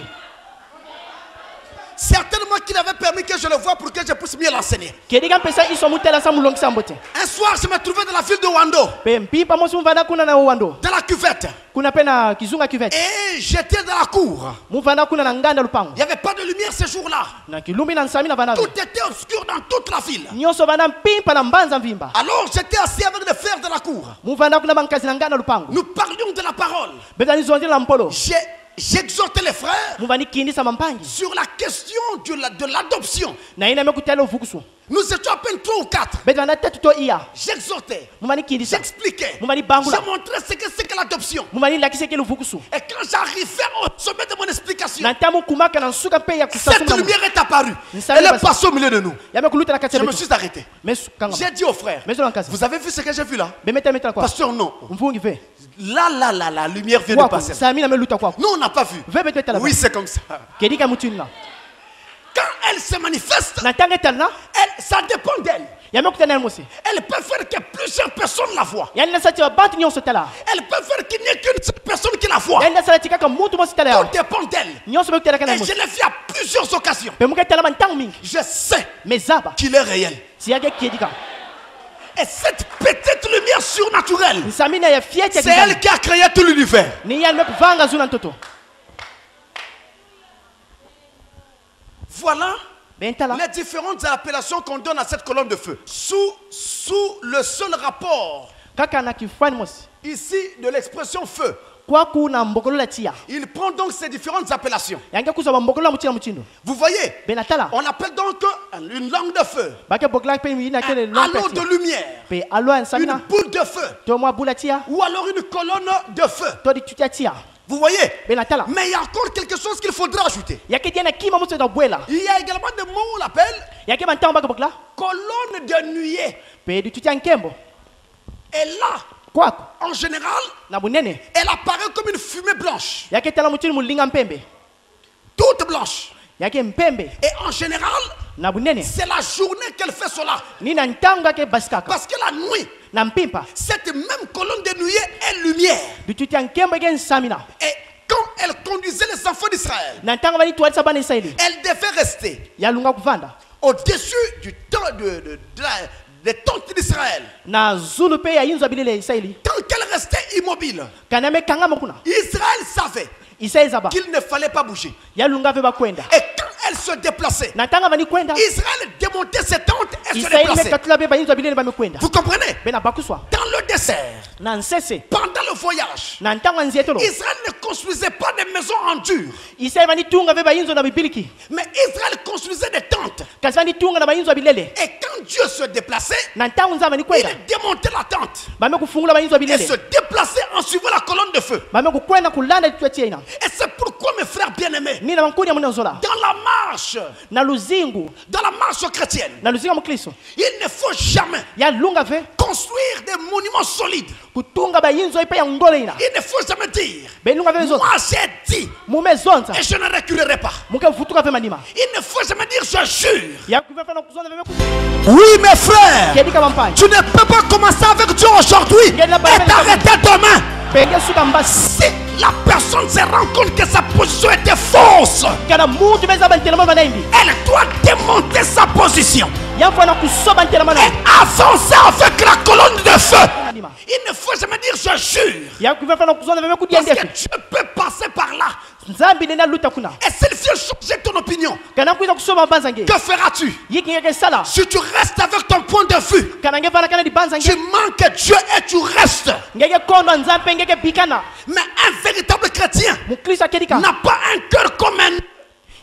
Certainement qu'il avait permis que je le voie pour que je puisse mieux l'enseigner. kedika pesa iso mutala sa mulongisa mbote Un soir, je me trouvais dans la ville de Wando, pe mpipa mosi mvanda kuna na uwando dans la cuvette. kuna pena kizunga kivete Et j'étais dans la cour. mvanda kuna na nganda Il lupango n'y avait pas de lumière ce jour-là. na kilumi na nsami na vana Tout était obscur dans toute la ville. nyonso bana mpimpa na mbanza mvimba Alors j'étais assis avec des frères de la cour. mvanda kuna bankazi na nganda lupango Nous parlions de la parole. betani zonzi la mpolo J'exhortais les frères muvani kindisa mampangi sur la question de l'adoption. na ina mekutala uvukusu Nous étions à peine 3 ou 4. betana tatu to iya J'exhortais, muvani kindisa j'expliquais, muvani bangula je montrais ce que c'est que l'adoption. muvani lakise ke uvukusu Et quand j'arrivais au sommet de mon explication, na tamu kumaka na nsuka pe ya cette kusasuma lumière est apparue. Nsali Elle est basi. passée au milieu de nous. ya mekuluta na kati Je ya me betu suis arrêté. mesu kanga J'ai dit aux frères, mesu na kazi vous avez vu ce que j'ai vu là? bemeta meta kwa Pasteur, non. mvungi ve Là, la lumière vient de kwako passer. sami na meluta kwako Nous, on n'a pas vu. ve betu tala Oui, c'est comme ça. kedika mutina Quand elle se manifeste, na tanga talna ça dépend d'elle. ya mekutana mosi Elle peut faire que plusieurs personnes la voient. ya na sati bantu nyonso tala Elle peut faire qu'il n'y ait qu'une seule personne qui la voit. ya na sati kaka mutu mosi tala Tout ya dépend d'elle. nyonso mekutala kana Et je mosi l'ai vu à plusieurs occasions. pe mukatala bantangu mingi Je sais mezaba qu'il est réel. si yake kedika Et cette petite lumière surnaturelle, nsamina ya fiete c'est elle qui a créé tout l'univers. ni ya mekuvanga zuna ntoto Voilà bentala les différentes appellations qu'on donne à cette colonne de feu. Sous le seul rapport, kaka na kifani mosi ici, de l'expression feu, kwaku na mbokolola tia il prend donc ces différentes appellations. yange kusoba mbokolola mutina muchindo Vous voyez, benatala on appelle donc une langue de feu, bake bokola pe ina kele un halo longa de lumière, pe alwa une nsamina boule de feu, to mwa bula tia ou alors une colonne de feu. to di tutia tia Vous voyez, benatala mais il y a encore quelque chose qu'il faudra ajouter. yake tiana kima muso da bwela Il y a également des mots on l'appelle yake bantangu bake bokola colonne de nuée. pe di tutia nkembo Et là, kwako en général, na bunene elle apparaît comme une fumée blanche, yake tala muchini mulinga mpembe toute blanche. yake mpembe Et en général, na bunene c'est la journée qu'elle fait cela. ni na ntangu yake basikaka Parce que la nuit, na mpimpa cette même colonne de nuée est lumière. di tutia nkembo yake nsamina Et quand elle conduisait les enfants d'Israël, na ntangu bani twalisa bana israeli elle devait rester yalunga kuvanda au-dessus du temps des tentes d'Israël. na zulu pe ya yinzo bilele israeli Tant qu'elle restait immobile, kana mekanga makuna Israël savait israeli zaba qu'il ne fallait pas bouger. yalunga ve bakwenda Et quand elle se déplaçait, na ntangu bani kwenda Israël démontait ses tentes et se israeli déplaçait. mekatula be bayinzo bilele bamekwenda Vous comprenez? bena bakuswa Dans le désert, na nsese pendant le voyage, na ntangu nzietolo Israël ne construisait pas des maisons en dur, israeli bani tunga ve bayinzo na bibiliki mais Israël construisait des tentes. kasi bani tunga na bayinzo bilele Et quand Dieu se déplaçait, na ntangu nzaba bani il kwenda démontait la tente bamekufungula bayinzo et bilele se déplaçait en suivant la colonne de feu. bamekukwenda kulanda ditwa tiena Et c'est pourquoi, mes frères bien-aimés, nina bankuni ya munonzola dans la marche chrétienne, na luzinga mukristo il ne faut jamais yalunga ve construire des monuments solides. kutunga bayinzo ipe ya ngole ina Il ne faut jamais dire, belunga ve zo moi j'ai dit mume zonza et je ne reculerai pas. muke futuka ve manima Il ne faut jamais dire, je jure. ya kuvefa na kuzonza ve Oui, mes frères, kedika bampani tu ne peux pas commencer avec Dieu aujourd'hui et t'arrêter demain. penge suka mbasi Si la personne se rend compte que sa position était fausse, kana mutu beza bantelema banaimbi elle doit démonter sa position ya fana kusoba ntelema na et avancer avec la colonne de feu. Il ne faut jamais dire, je jure. ya kuvefa na kuzonza ve Parce kudia que ndefu Dieu peut passer par là. nzambi nena luta kuna Et s'il vient changer ton opinion, kana kuiza kusoba banzange que feras-tu? yiki ngeke sala Si tu restes avec ton point de vue, kana ngefana kana di banzange tu manques Dieu et tu restes. ngeke kondo nzambe ngeke bikana Mais un véritable chrétien mukristo akedika n'a pas un cœur comme un nœud.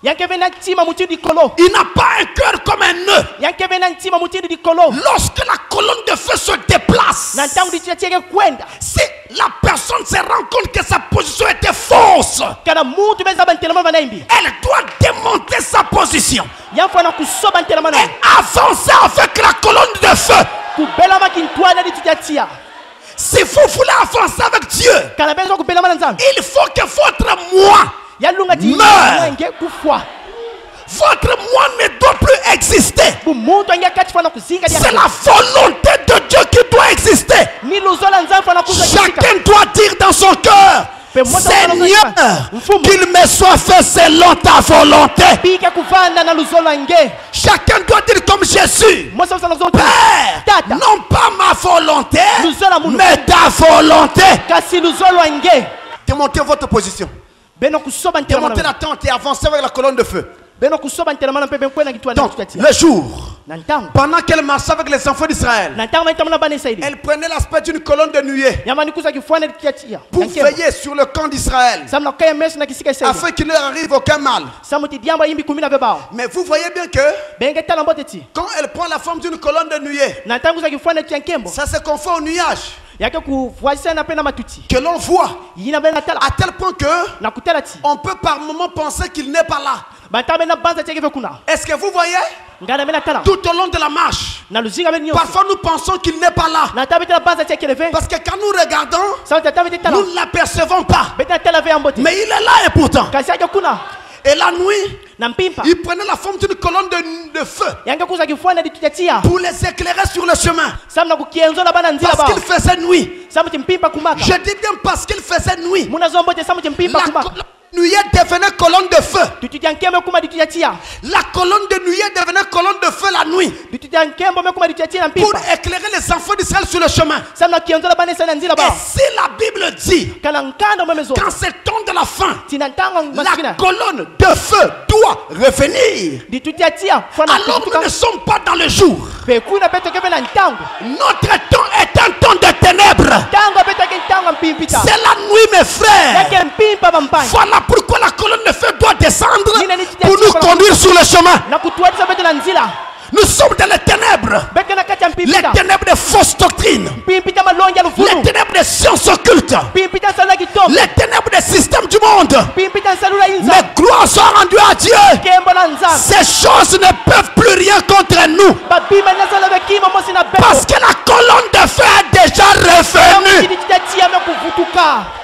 yanke vena ntima mutindi kolo Il n'a pas un cœur comme un nœud. yanke vena ntima mutindi di kolo Lorsque la colonne de feu se déplace, na ntangu di tieke kwenda si la personne se rend compte que sa position était fausse, kana mutu beza bantelema banaimbi elle doit démonter sa position yafo na kusoba ntelema na et avancer avec la colonne de feu. kubelama kintwana ditutiatia Si vous voulez avancer avec Dieu, kana benzo kubelama na nzambe il faut que votre moi, yalunga ti Meurt. ngenge kufwa votre moi ne doit plus exister. bu mutu anga kati fana kuzinga dia C'est la volonté de Dieu qui doit exister. ni luzola nzambe fana kuza Chacun doit dire dans son cœur, Seigneur, qu'il me soit fait selon ta volonté. bika kuvanda na luzola nge Chacun doit dire comme Jésus, mosa sana zote Père, Tata. non pas ma volonté, Luzola munu. mais ta volonté. kasi luzola nge Démontez votre position. beno kusoba ntelema Démontez la tente et avancez avec la colonne de feu. beno kusoba ntelema na pepe kwena kitwana Donc, ditutiatia le jour, na ntango pendant qu'elle marchait avec les enfants d'Israël, na ntango maitamana bana Israeli elle prenait l'aspect d'une colonne de nuée yamani kuza kifwana ditutiatia pour veiller sur le camp d'Israël, samna kaya mesu na kisika Israeli afin qu'il ne leur arrive aucun mal. samuti diamba yimbi kumina vebao Mais vous voyez bien que benge tala mbote ti quand elle prend la forme d'une colonne de nuée, na ntango za kifwana tiankembo ça se confond au nuage yake kuvuaisa na pena matuti que l'on voit, yina bena tala à tel point que na kutala ti on peut par moment penser qu'il n'est pas là. banta bena banza tiake vekuna Est-ce que vous voyez, ngana bena tala tout au long de la marche, na luzinga bena nyoso parfois nous pensons qu'il n'est pas là. na tabe tala banza tiake leve Parce que quand nous regardons, sa tabe tala nous ne l'apercevons pas. beta tala ve ambote Mais il est là et pourtant. kasi yake kuna Et la nuit, na mpimpa il prenait la forme d'une colonne de feu yange kuza kifwana ditutiatia pour les éclairer sur le chemin. samna kukienzo na bana nzila Parce ba qu'il faisait nuit. samuti mpimpa kumaka Je dis bien parce qu'il faisait nuit. muna zombote samuti mpimpa La kumaka nuée devenait colonne de feu. ditutiankembo kuma ditutiatia La colonne de nuée devenait colonne de feu la nuit ditutiankembo mekuma ditutiatia na pour mpimpa éclairer les enfants d'Israël sur le chemin. samna kienzo na bana Israeli na nzila Et ba si la Bible dit, kana nkanda mwemezo quand c'est temps de la fin, tina ntango la masikina colonne de feu doit revenir. ditutiatia fana Alors nous ne sommes pas dans le jour. pekuna peteke bena ntango Notre temps est un temps de ténèbres. ntango peteke ntango mpimpita C'est la nuit, mes frères. yake mpimpa bampanyi Voilà pourquoi la colonne de feu doit descendre Pour pour nous conduire sur le chemin. na kutuadisa pete na nzila Nous sommes dans les ténèbres. beke na kati ya Les mpimpita ténèbres des fausses doctrines. mpimpita malongi ya Les lufulu ténèbres des sciences occultes. mpimpita nsalula kitombo Les ténèbres des systèmes du monde. mpimpita nsalula inza Mais gloire soit rendue à Dieu. kembo na nzambe Ces choses ne peuvent plus rien contre nous. babima nasala bekima mosi na bepo Parce que la colonne de feu est déjà revenue. ditutiatia me kuvutuka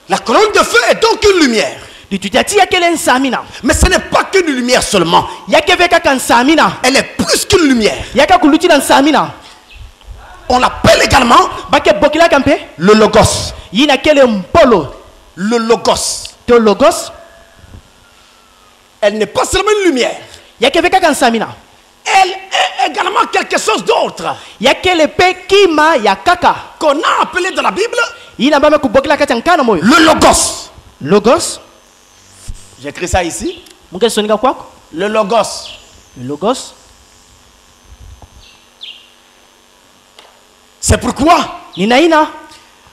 La colonne de feu est donc une lumière. ditutiatia kele nsamina Mais ce n'est pas qu'une lumière seulement. yake ve kaka nsamina Elle est plus qu'une lumière. yake kuluti na nsamina On l'appelle également bake bokilaka mpe le logos. yina kele mpolo Le logos. to logos Elle n'est pas seulement une lumière. yake ve kaka nsamina Elle est également quelque chose d'autre yakele mpe kima ya kaka qu'on a appelé dans la Bible yina bame kubokila kati ya nkana moyo le logos. logos J'écris ça ici. mungesonika kwako Le logos. logos C'est pourquoi ninaina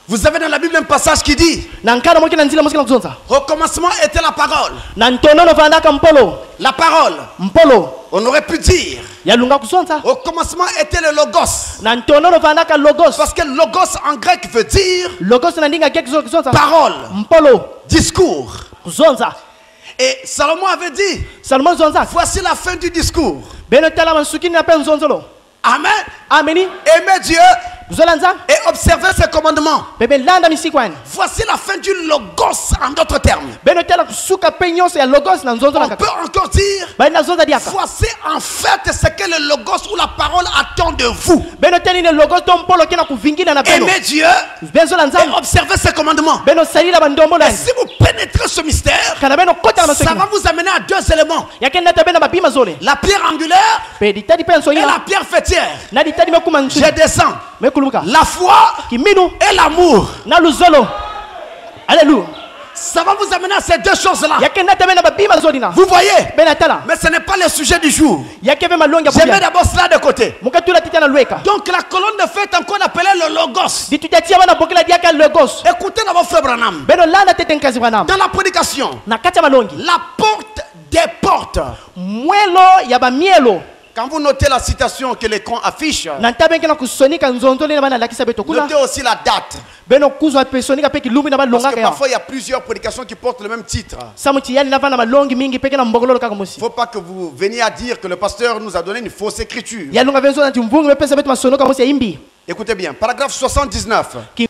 vous avez dans la Bible un passage qui dit na nkana moki na nzila mosi na kuzonza au commencement était la parole. na ntonono vandaka mpolo La parole, mpolo on aurait pu dire yalunga kuzonza au commencement était le logos. na ntonono vandaka logos Parce que logos en grec veut dire logos na ndinga ke kuzonza parole, mpolo discours. kuzonza Et Salomon avait dit, salomon zonza voici la fin du discours. beno tala mansukini na pe nzonzolo Amen. ameni Aimez Dieu zola nza et observez ses commandements. bebe landa misikwani Voici la fin du logos en d'autres termes. beno tala kusuka pe nyonso ya logos na nzonzo na On peut kaka encore dire, bali na zonza diaka voici en fait ce que le logos ou la parole attend de vous. beno tali ne logos to mpolo kena kuvingila na beno Aimez Dieu benzola et nzambe observez ses commandements. beno salila bandombo Et na si vous pénétrez ce mystère, kana beno kota na ça masokina va vous amener à deux éléments. yakenda ta bena babima zole La pierre angulaire pe ditadi pe et nsoyina la pierre fêtière. na ditadi mekuma nsu Je descends. mekuluka La foi kiminu et l'amour. na luzolo alléluia Ça va vous amener à ces deux choses-là. yakenda ta bena babima zolina Vous voyez? bena tala Mais ce n'est pas le sujet du jour. yakeve malonga Je mets buya d'abord cela de côté. mukatula titana lweka Donc la colonne de feu est encore appelée le logos. ditutatia bana bokela diaka logos Écoutez d'abord frère Branham. beno landa tete nkazi bwana Dans la prédication, na kati ya malongi la porte des portes. mwelo ya ba mielo. Quand vous notez la citation que l'écran affiche, Nantabenge na kusonika nzondo le bana lakisa beto kuna. notez aussi la date. Beno kuzwa pesonika pe kilumi na ba Parce longa que ya. parfois il y a plusieurs prédications qui portent le même titre. Samuti yani na bana malongi mingi peke na mbogolo kaka Il mosi. ne faut pas que vous veniez à dire que le pasteur nous a donné une fausse écriture. Ya longa benzo na timvungu me pesa beto masonoka mosi ya imbi. Écoutez bien, paragraphe 79. Qui-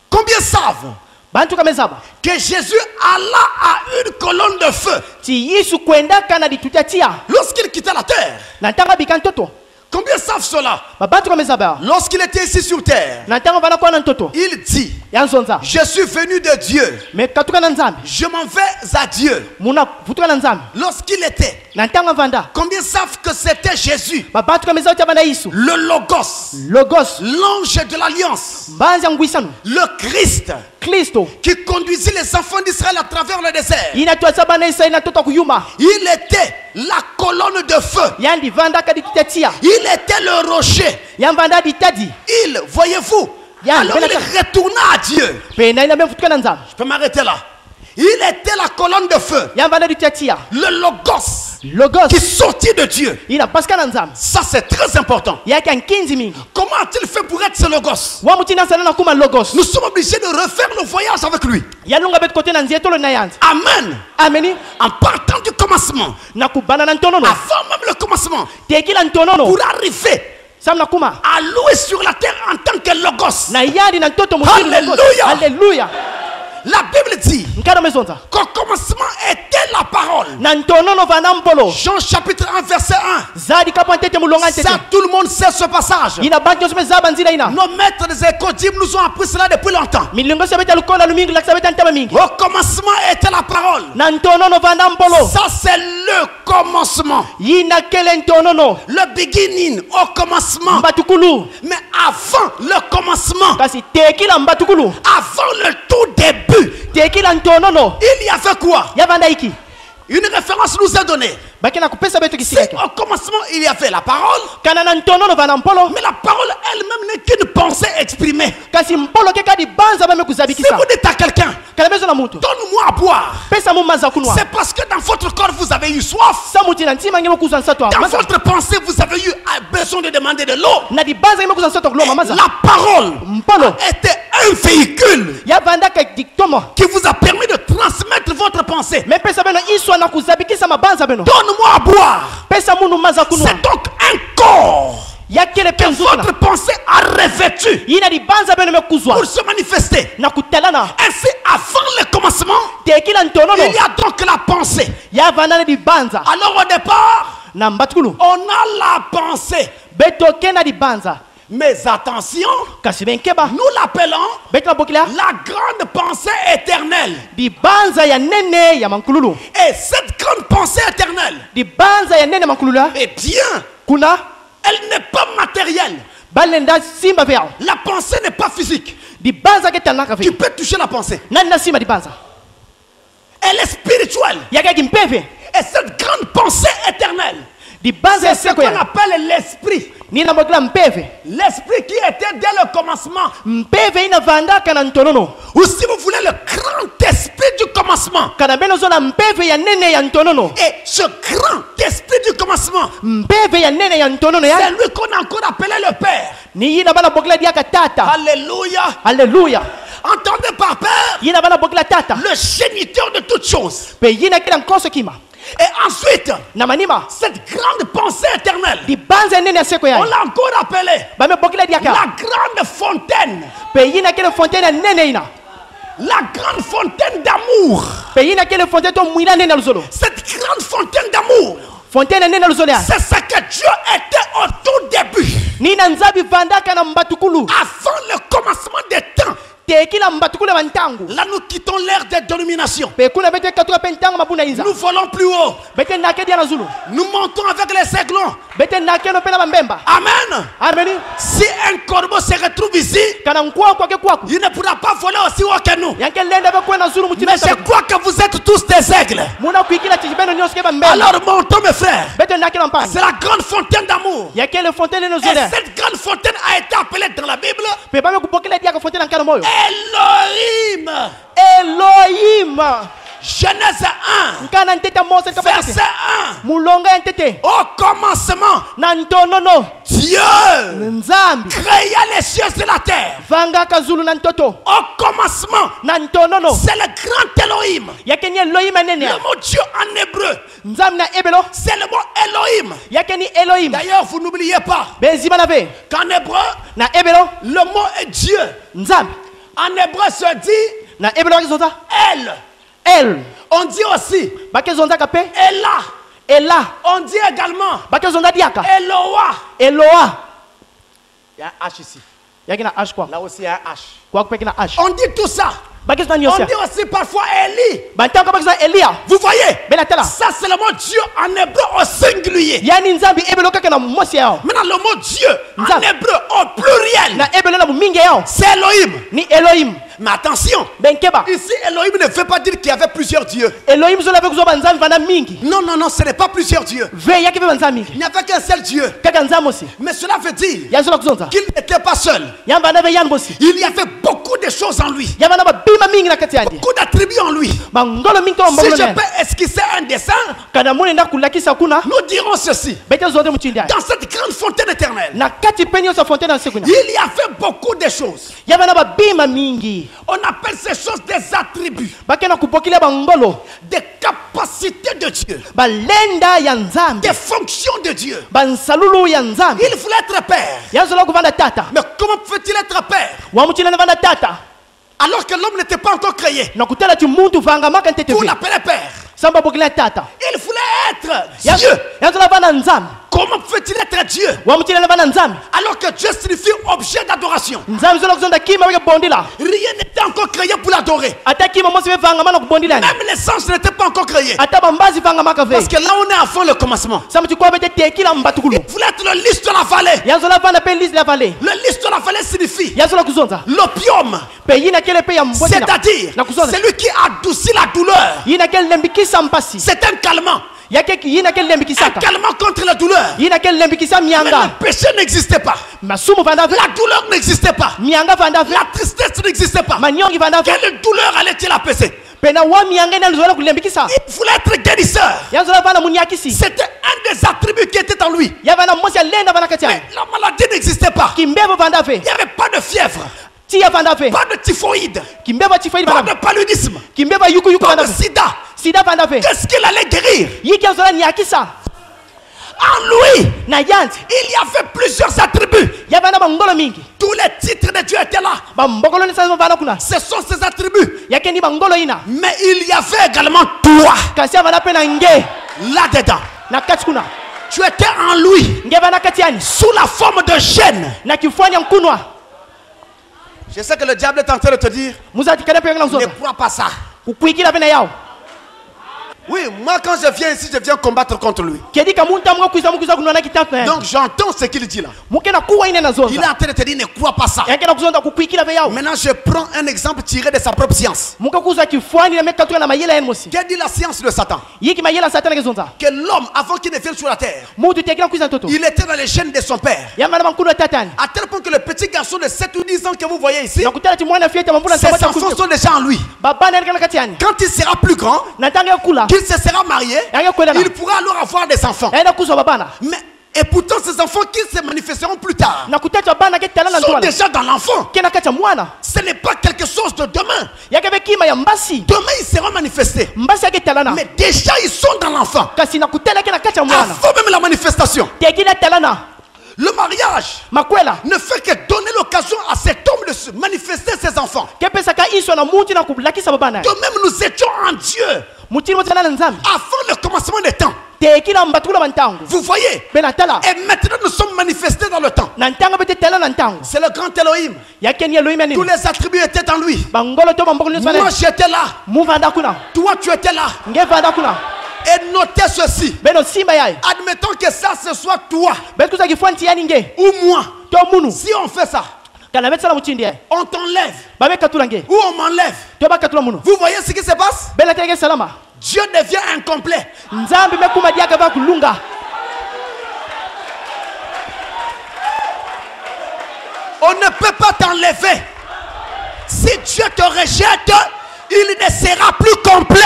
Combien savent Bantu kamezaba. que Jésus alla à une colonne de feu Ti Yesu kwenda kana ditutatia. lorsqu'il quittait la terre? Nantanga bikantoto. Combien savent cela? Babantu kamezaba. Lorsqu'il était ici sur terre, Nantanga bana kwa ntoto. il dit, Yanzonza. je suis venu de Dieu, Me katuka na nzambi. je m'en vais à Dieu. Muna futuka na nzambi. Lorsqu'il était, Nantanga vanda. combien savent que c'était Jésus, Babantu kamezaba tia bana Yesu. le Logos, Logos. l'ange de l'alliance, Banza ngwisano. le Christ, Kristo. qui conduisit les enfants d'Israël à travers le désert? Ina tuasa bana Isa ina toto kuyuma. Il était la colonne de feu. Yandi vanda ka ditutatia. Il était le rocher. Yambanda ditadi. Il, voyez-vous, Yann, alors il retourna à Dieu. Pena ina mefutuka na nzambi. Je peux m'arrêter là. Il était la colonne de feu, Yambanda ditutatia. le Logos, Logos. qui sortit de Dieu. Ina paska na nzambi. Ça, c'est très important. Yaki ankinzi mingi. Comment a-t-il fait pour être ce Logos? Wa mutina sana na kuma Logos. Nous sommes obligés de refaire le voyage avec lui. Yalunga bet kote na nzieto lo na yanzi. Amen. Ameni. En partant du commencement, Na kubana na ntonono. avant même le commencement, Tekila ntonono. pour arriver Sam na kuma. à louer sur la terre en tant que Logos. Na yadi na ntoto mutini Logos. Alléluia. Alléluia. La Bible dit Nkana mezonza. qu'au commencement était la parole. Na ntonono vana mpolo. Jean chapitre 1 verset 1. Zadi kapo ntete mulonga ntete. Ça, tout le monde sait ce passage. Ina banjo sme zaba nzila ina. Nos maîtres des écodimes nous ont appris cela depuis longtemps. Milingo sabeta lukola lumingi laksa beta ntaba mingi. Au commencement était la parole. Na ntonono vana mpolo. Ça, c'est le commencement. Yina kele ntonono. Le beginning, au commencement. Mbatukulu. Mais avant le commencement, Kasi tekila mbatukulu. avant le tout début, Tekila ntonono. il y avait quoi? Yavanda iki. Une référence nous est donnée. Bakina kupesa beto kisika. C'est au commencement, il y avait la parole. Kana na ntonono vana mpolo. Mais la parole elle-même n'est qu'une pensée exprimée. Kasi mpolo ke kadi banza bame Si kuzabikisa. vous dites à quelqu'un, Kana bezo na mutu. donne-moi à boire, Pesa mu maza kunwa. c'est parce que dans votre corps vous avez eu soif. Samuti na ntima ngemo kuzwa nsato. Dans Maza. votre pensée vous avez eu besoin de demander de l'eau. Na di banza ngemo kuzwa nsato kuloma maza. La parole Mpolo. était un véhicule Yavanda ka diktomo. qui vous a permis de transmettre votre pensée. Me pesa beno iswa na kuzabikisa mabanza beno. Donne-moi à boire. Pesa munu maza kunwa. C'est donc un corps Yakele que penzo na. votre pensée a revêtu Yina di banza beno me kuzwa. pour se manifester. Na kutalana. Ainsi, avant le commencement, Tekila ntonono. il y a donc la pensée. Yavanda na di banza. Alors au départ, Na mbatukulu. on a la pensée. Beto kena di banza. Mais attention, Kasi benkeba. nous l'appelons Beto na bokila. la grande pensée éternelle. Di banza ya nene ya mankululu. Et cette grande pensée éternelle, Di banza ya nene mankulula. eh bien, Kuna. elle n'est pas matérielle. Balenda simba vea. La pensée n'est pas physique. Di banza ke tanaka Tu vi. peux toucher la pensée. Nani na simba di banza. Elle est spirituelle. Yaka kimpeve. Et cette grande pensée éternelle, Di banza ya c'est ce seko qu'on ya. appelle l'esprit. Ni na bokila mpeve. L'esprit qui était dès le commencement. Mpeve ina vanda kana ntonono. Ou si vous voulez, le grand esprit du commencement. Kana beno zona mpeve ya nene ya ntonono. Et ce grand esprit du commencement, Mpeve ya nene ya ntonono c'est ya. lui qu'on a encore appelé le Père. Ni yina bana bokila diaka tata. Alléluia. Alléluia. Entendez par Père Yina bana bokila tata. le géniteur de toutes choses. Pe yina kila nkoso kima. Et ensuite, Na manima. cette grande pensée éternelle, Di banza ya nene ya seko on ya. l'a encore appelée Bame bokila diaka. la grande fontaine. Pe yina kile fontaine ya nene ina. La grande fontaine d'amour. Pe yina kile fontaine to mwila nene luzolo. Cette grande fontaine d'amour, Fontaine ya nene luzolo ya. c'est ce que Dieu était au tout début. Nina nzabi vanda kana mbatukulu. Avant le commencement des temps. Tekila mbatukulu bantangu. Là, nous quittons l'ère des dénominations. Pe kuna bete katuka pentangu mabuna inza. Nous volons plus haut. Bete nake dia na zulu. Nous montons avec les aiglons. Bete nake no pena bambemba. Amen. Ameni. Si un corbeau se retrouve ici, Kana nkwa kwa ke kwaku. il ne pourra pas voler aussi haut que nous. Yanke lenda be kwa na zulu mutima. Mais je crois que vous êtes tous des aigles. Muna kuikila chibeno nyoske bambemba. Alors montons, mes frères. Bete nake na mpani. C'est la grande fontaine d'amour. Yake le fontaine no Et zole. cette grande fontaine a été appelée dans la Bible Pe bame kupokela dia ka fontaine nkana moyo. Elohim. Elohim. Genèse 1, nkana ntete mose verset 1. mulonga ya ntete Au commencement, na ntonono Dieu nzambi créa les cieux et la terre. vanga kazulu na ntoto Au commencement, na ntonono c'est le grand Elohim. yake ni Elohim nene Le mot Dieu en hébreu, nzambi na ebelo c'est le mot Elohim. yake ni Elohim D'ailleurs, vous n'oubliez pas benzima na ve qu'en hébreu, na ebelo le mot est Dieu. nzambi En hébreu se dit na ebelo bakezonza El. el On dit aussi bakezonzaka pe Ela. ela On dit également bakezonza diaka Eloa. eloa Il y a un H ici. yake na ash kwa Là aussi, il y a un H. kwa kupeke na ash On dit tout ça. bakezonza On nyosia dit aussi parfois Eli. bantaka bakezonza elia Vous voyez, bela tala ça c'est le mot Dieu en hébreu au singulier. yani nzambi ebelo kaka na mosi yao Maintenant, le mot Dieu en Nzambi. hébreu au pluriel, na ebelo na bumingi yao c'est Elohim. ni Elohim Mais attention, benkeba ici Elohim ne veut pas dire qu'il y avait plusieurs dieux. Elohim zola veku zoba nzambi vana mingi Non, non, non, ce n'est pas plusieurs dieux. ve yake ve nzambi Il n'y avait qu'un seul Dieu. kaka nzambi mosi Mais cela veut dire ya zola kuzonza qu'il n'était pas seul. yamba na ve yan mosi Il y avait beaucoup de choses en lui. yamba na babima mingi na kati yandi Beaucoup d'attributs en lui. bangolo mingi to Si mbongolo je ne peux esquisser un dessin, kana mune nda kulakisa kuna nous dirons ceci. bete zonde muchindi ya Dans cette grande fontaine éternelle, na kati penyo sa fontaine na sekuna il y avait beaucoup de choses. yamba na babima mingi On appelle ces choses des attributs, bakena kupokile bangolo des capacités de Dieu, balenda ya nzambi des fonctions de Dieu. bansalulu ya nzambi Il voulait être père. ya zola kuvanda tata Mais comment peut-il être père wa muchina na vanda tata alors que l'homme n'était pas encore créé? na kutala ti muntu vanga maka ntete Vous ve l'appelez père. samba bokile tata Il voulait être ya Dieu. ya zola vanda nzambi Comment peut-il être Dieu wa muchina na vanda nzambi alors que Dieu signifie objet d'adoration? nzambi zola kuzonda kima weke bondila Rien n'était encore créé pour l'adorer. ata kima mosi ve vanga mana kubondila ni Même l'essence n'était pas encore créée. ata bambazi vanga maka ve Parce que là, on est avant le commencement. samba ti kwa bete tekila mbatukulu Il voulait être le lys de la vallée. ya zola vanda pe liste la vallée Le lys de la vallée signifie ya zola kuzonza l'opium. pe yina kele pe ya mbondila C'est-à-dire na kuzonza celui qui adoucit la douleur. yina kele lembikisa mpasi C'est un calmant. yake yina kele Un lembikisaka calmant contre la douleur. yina kele lembikisa Mais mianga le péché n'existait pas. masumu vanda ve La douleur n'existait pas. mianga vanda ve La tristesse n'existait pas. manyongi vanda ve Quelle douleur allait-il apaiser? pena wa mianga ina zola kulembikisa Il voulait être guérisseur. ya zola vanda munyakisi C'était un des attributs qui était en lui. ya vanda mosi lenda vanda kati Mais la maladie n'existait pas. kimbevo vanda ve Il n'y avait pas de fièvre, tia vanda ve pas de typhoïde, kimbevo chifaidi pas vanda de paludisme, kimbevo yuku yuku pas vanda de ve sida. sida vanda ve Qu'est-ce qu'il allait guérir? yiki ya zola nyakisa En lui, na yanti il y avait plusieurs attributs. ya vanda bangolo mingi Tous les titres de Dieu étaient là. bambokolo ni sasa vanda kuna Ce sont ses attributs. yake ni bangolo ina Mais il y avait également toi kasi ya vanda pe na nge là-dedans. na kati kuna Tu étais en lui nge vanda kati yani sous la forme de gêne. na kifuani ya mkunwa Je sais que le diable est en train de te dire, muzati kada pe na ne uzonda crois pas ça. kukwikila pe na yao Oui, moi quand je viens ici, je viens combattre contre lui. kedi kamunta mga kuisa mukuza kunwa na kitanto na Donc j'entends ce qu'il dit là. muke na kuwa ine na Il est zonda en train de te dire, ne crois pas ça. yake na kuzonda kukwikila pe yao Maintenant, je prends un exemple tiré de sa propre science. muke kuza kifuani na meka tuka na mayela yen mosi Quelle dit la science de Satan? yiki mayela satana ke zonza Que l'homme, avant qu'il ne vienne sur la terre, mutu tekila kuisa toto il était dans les chaînes de son père. ya mana bankuno tatani À tel point que le petit garçon de 7 ou 10 ans que vous voyez ici, na kutala ti mwana fieta mambula ses sabata enfants sont déjà en lui. babana yake na kati yani Quand il sera plus grand, na tanga kula qu'il se sera marié, yake kwela na il pourra alors avoir des enfants. yaenda kuzo babana Mais, et pourtant, ces enfants qui se manifesteront plus tard na kutacha bana ke tala na sont ntwala déjà dans l'enfant. kena kacha mwana Ce n'est pas quelque chose de demain. yake be kima ya mbasi Demain, ils seront manifestés. mbasi yake tala na Mais déjà, ils sont dans l'enfant. kasi na kutala ke na kacha mwana Avant même la manifestation. tekila tala na Le mariage makwela ne fait que donner l'occasion à cet homme de se manifester ses enfants. ke pesa ka iso na muti na kulakisa babana De même, nous étions en Dieu mutini mo tala na nzambi avant le commencement des temps. tekila mbatukula bantango Vous voyez? be na tala Et maintenant, nous sommes manifestés dans le temps. na ntango bete tala na ntango C'est le grand Elohim. yake ni Elohim Tous nini les attributs étaient en lui. bangolo to bambokolo ni Moi, sana j'étais là. mu vanda kuna Toi, tu étais là. nge vanda kuna Et notez ceci. beno simba yaye Admettons que ça, ce soit toi be kuza kifuanti yani nge ou moi. to munu Si on fait ça, kana betsala mutindi yaye on t'enlève babe katula nge ou on m'enlève. to ba katula munu Vous voyez ce qui se passe? bela tege salama Dieu devient incomplet. nzambi mekuma diaka ba kulunga On ne peut pas t'enlever. Si Dieu te rejette, il ne sera plus complet.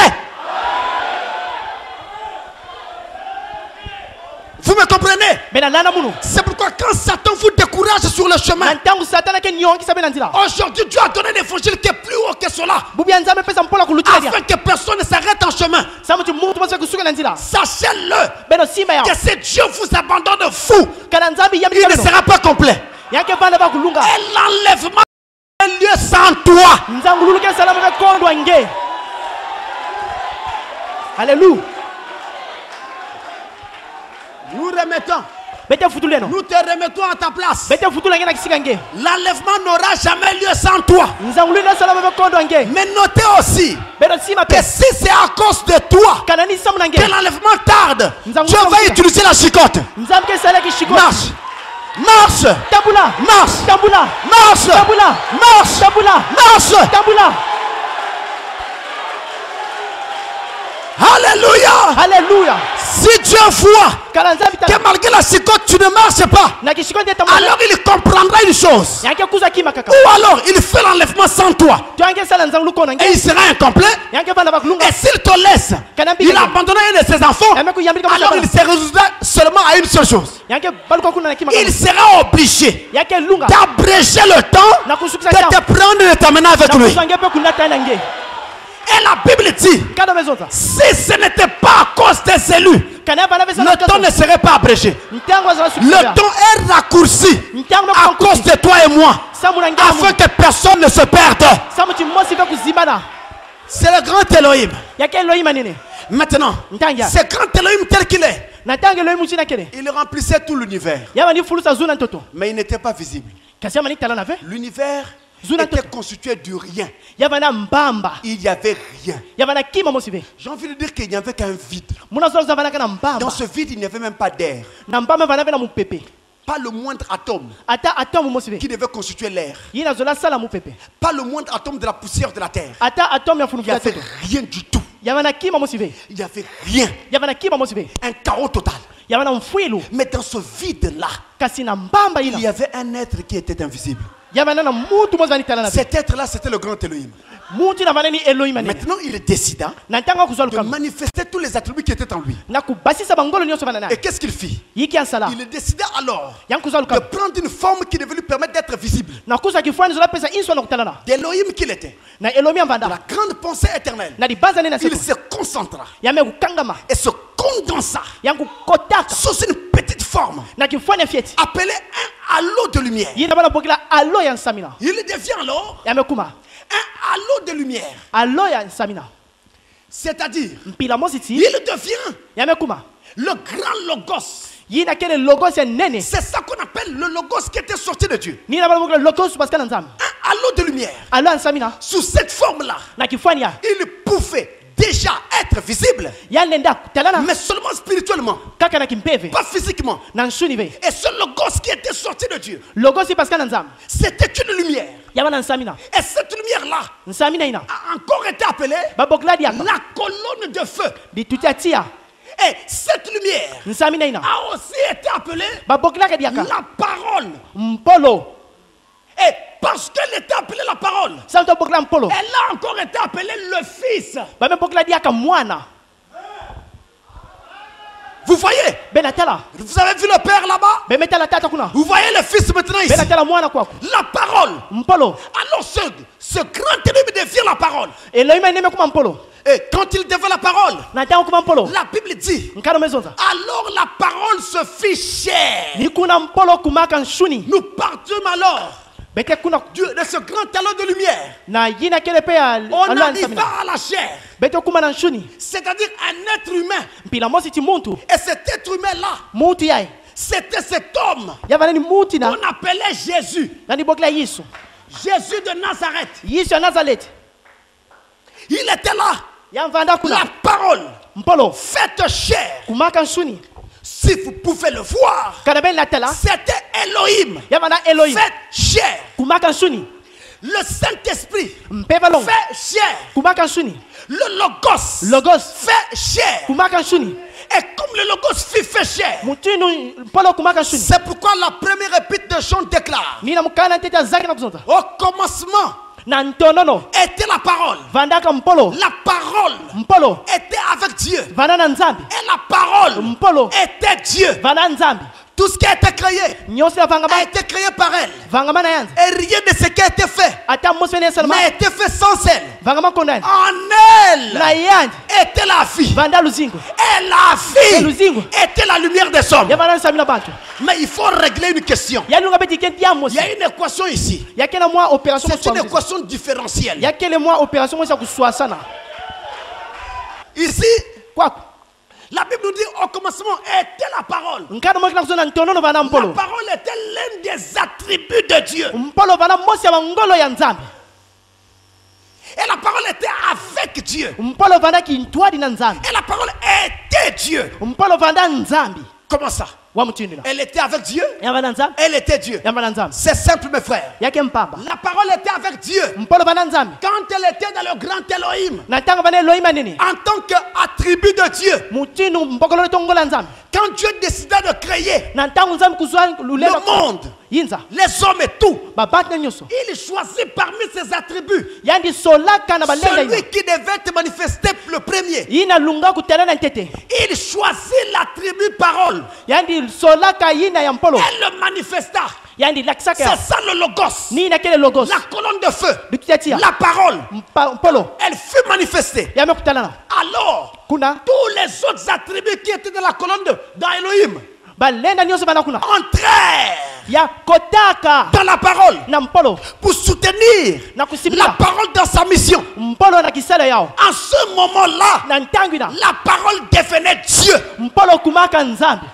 me comprenez? bena lana muno C'est pourquoi quand Satan vous décourage sur le chemin, nantangu satana ke nyongi sabe nanzila aujourd'hui Dieu a donné l'évangile qui est plus haut que cela, bubia nzambe pesa mpola kulutila dia afin que personne ne s'arrête en chemin. samuti muntu mose kusuka nanzila Sachez-le beno simba ya que si Dieu vous abandonne fou, kana nzambe yambi il ne sera pas complet. yake bana ba kulunga Et l'enlèvement a lieu sans toi. nzangululu ke salama ke kondo nge alléluia Nous remettons, bete futuleno nous te remettons à ta place. bete futula ngena kisika nge L'enlèvement n'aura jamais lieu sans toi. nzangululu ke salama ke kondo nge Mais notez aussi beno sima que pe si c'est à cause de toi kana ni samu nange que l'enlèvement tarde, Nous avons Dieu va compris. utiliser la chicotte. nzambe ke sala ki shiko Marche, marche, tabula marche, tabula marche, tabula marche, tabula marche. tabula Alléluia. alléluia Si Dieu voit kana nzambe que ta malgré la chicotte tu ne marches pas, na kishiko ndeta mwana alors il comprendra une chose. yake kuza kima kaka Ou alors il fait l'enlèvement sans toi twange sala nzangulu kona et nge il sera incomplet. yake bana bakulunga Et s'il te laisse, il abandonnera un de ses enfants. Alors il se résoudra seulement à une seule chose. yake baluka kuna na kima Il sera obligé yake lunga d'abréger le temps na kusukisa de te prendre et de t'amener avec na lui. kusange pe kuna tana nge Et la Bible dit, kada mezota si ce n'était pas à cause des élus, kana bana besa le temps ne serait pas abrégé. ntango za Le temps est raccourci ntango à cause de toi et moi, samuna nge afin que personne ne se perde. samuti mosi pe kuzimana C'est le grand Elohim. yake Elohim nene Maintenant, Ntanga. c'est grand Elohim tel qu'il est. natange Elohim china kele Il remplissait tout l'univers, yaba ni fulusa zuna ntoto mais il n'était pas visible. kasi yaba ni tala na ve L'univers Zuna était toto. constitué de rien. yaba na mbamba Il n'y avait rien. yaba na kima mosi ve J'ai envie de dire qu'il n'y avait qu'un vide. muna zo zava na kana mbamba Dans ce vide, il n'y avait même pas d'air. na mbamba vana ve na mupepe Pas le moindre atome ata atomu mosi ve qui devait constituer l'air. yina zola sala mupepe Pas le moindre atome de la poussière de la terre. ata atomu ya Il n'y funufuka avait toto rien du tout. yaba na kima mosi ve Il n'y avait rien. yaba na kima mosi ve Un chaos total. yaba na mfwilu Mais dans ce vide-là, kasi na mbamba il y ina avait un être qui était invisible. yaba na mutu mosi vani tala na ve Cet être-là, c'était le grand Elohim. mutu na vana ni Elohim nene Maintenant, il décida na ntanga kuzwa de lukamba manifester tous les attributs qui étaient en lui. na kubasisa bangolo nyonso vana Et na qu'est-ce qu'il fit? yiki ansala Il décida alors yang kuzwa de lukamba prendre une forme qui devait lui permettre d'être visible. na kuza kifwani zola pesa inso na kutalana D'Elohim qu'il était. na Elohim De vanda la grande pensée éternelle. na libaza nene na Il seto se concentra yame kukangama et se condensa yangu kotaka sous une petite forme na kifwani ya fieti appelée un halo de lumière. yina bana pokela alo ya nsamina Il devient alors yame kuma un halo de lumière. alo ya nsamina C'est-à-dire, mpila mositi il devient yame kuma le grand logos. yina kele logos ya nene C'est ça qu'on appelle le logos qui était sorti de Dieu. nina bana pokela logos parce que na nzambe Un halo de lumière. alo ya nsamina Sous cette forme-là, na kifwani ya il pouvait déjà être visible, yanenda kutalana mais seulement spirituellement, kaka na kimpeve pas physiquement. na nsuni ve Et ce logos qui était sorti de Dieu, logosi parce que na nzambe c'était une lumière. yaba na nsamina Et cette lumière-là nsamina ina a encore été appelée babokela diaka la colonne de feu. bituti atia Et cette lumière nsamina ina a aussi été appelée babokelaka diaka la parole. mpolo Et parce qu'elle était appelée la parole, santo bokela mpolo elle a encore été appelée le Fils. bamebokela diaka mwana Vous voyez? benatala Vous avez vu le Père là-bas? bemetala tata kuna Vous voyez le Fils maintenant ici? benatala mwana kwako La parole. mpolo Alors ce grand ennemi devient la parole. Elohim eneme kuma mpolo Et quand il devient la parole, na ntango kuma mpolo la Bible dit, nkano mezonza alors la parole se fit chair. ni kuna mpolo kumaka nshuni Nous partîmes alors bete kuna de ce grand talon de lumière. na yina kele pe ya On alo ya arriva nsamina à la chair. bete kuma na nshuni C'est-à-dire un être humain. mpila mosi ti muntu Et cet être humain-là, mutu yaye c'était cet homme yava nani muti na qu'on appelait Jésus. nani bokela yisu Jésus de Nazareth. yisu ya nazareti Il était là. yamvanda kuna La parole mpolo faite chair. kumaka nshuni Si vous pouvez le voir, kana beni na tala c'était Elohim yavanda Elohim fait chair. kumaka nshuni Le Saint-Esprit mpeva longo fait chair. kumaka nshuni Le Logos logos fait chair. kumaka nshuni Et comme le Logos fut fait chair, mutinu mpolo kumaka nshuni c'est pourquoi la première épître de Jean déclare: nina mukana ntete azaki na kuzonza au commencement, Nantonono. était la parole. Vandaka mpolo. La parole Mpolo. était avec Dieu. Vanana nzambi. Et la parole Mpolo. était Dieu. Vanana nzambi. Tout ce qui a été créé Nyosi la vangama. a été créé par elle. Vangama na yanza. Et rien de ce qui a été fait Ata mosene salma. n'a été fait sans elle. Vangama kondani. En elle Na yanza. était la vie. Vanda luzingo. Et la Et luzingo. vie était la lumière des hommes. Ya vanana samina bantu. Mais il faut régler une question. Ya lunga beti kenti ya Il mosi. y a une équation ici. Ya kele mwa opération C'est une kuswa. équation différentielle. Ya kele mwa opération mosi kuswa sana. Ici, Kwako. la Bible nous dit au commencement était la parole. Nkana mwa kinakuzona ntonono vana La mpolo. parole était l'un des attributs de Dieu. Mpolo vana mosi ya mangolo ya nzambi. Et la parole était avec Dieu. Mpolo vanda kintwadi na nzambi. Et la parole était Dieu. Mpolo vanda nzambi. Comment ça? Wa mutindila. Elle était avec Dieu. Ya vana nzambi. Elle était Dieu. Ya vana nzambi. C'est simple, mes frères. Yake mpamba. La parole était avec Dieu. Mpolo vana nzambi. Quand elle était dans le grand Elohim, Natanga vana Elohim nini? en tant qu'attribut de Dieu, Mutinu mbokolo tongola nzambi. quand Dieu décida de créer Nantangu nzambi kuzwa le lulela. monde, Yinza. les hommes et tout, Babati na nyoso. il choisit parmi ses attributs Yandi solaka na balenda celui ina. qui devait te manifester le premier. Yina lunga kutela na ntete. Il choisit l'attribut parole. Yandi solaka yina ya mpolo. Elle le manifesta. Yandi laksaka. C'est ça le logos. Ni na kele logos. La colonne de feu. Bikutiatia. La parole. Mpolo. Elle fut manifestée. Yame kutalana. Alors, Kuna. tous les autres attributs qui étaient dans la colonne dans Elohim Balenda nyoso bana kuna. entrèrent Ya kotaka. dans la parole Na mpolo. pour soutenir Na la kusimila. parole dans sa mission. Mpolo na kisala yao. En ce moment-là, Na ntangina. la parole devenait Dieu. Mpolo kumaka nzambi.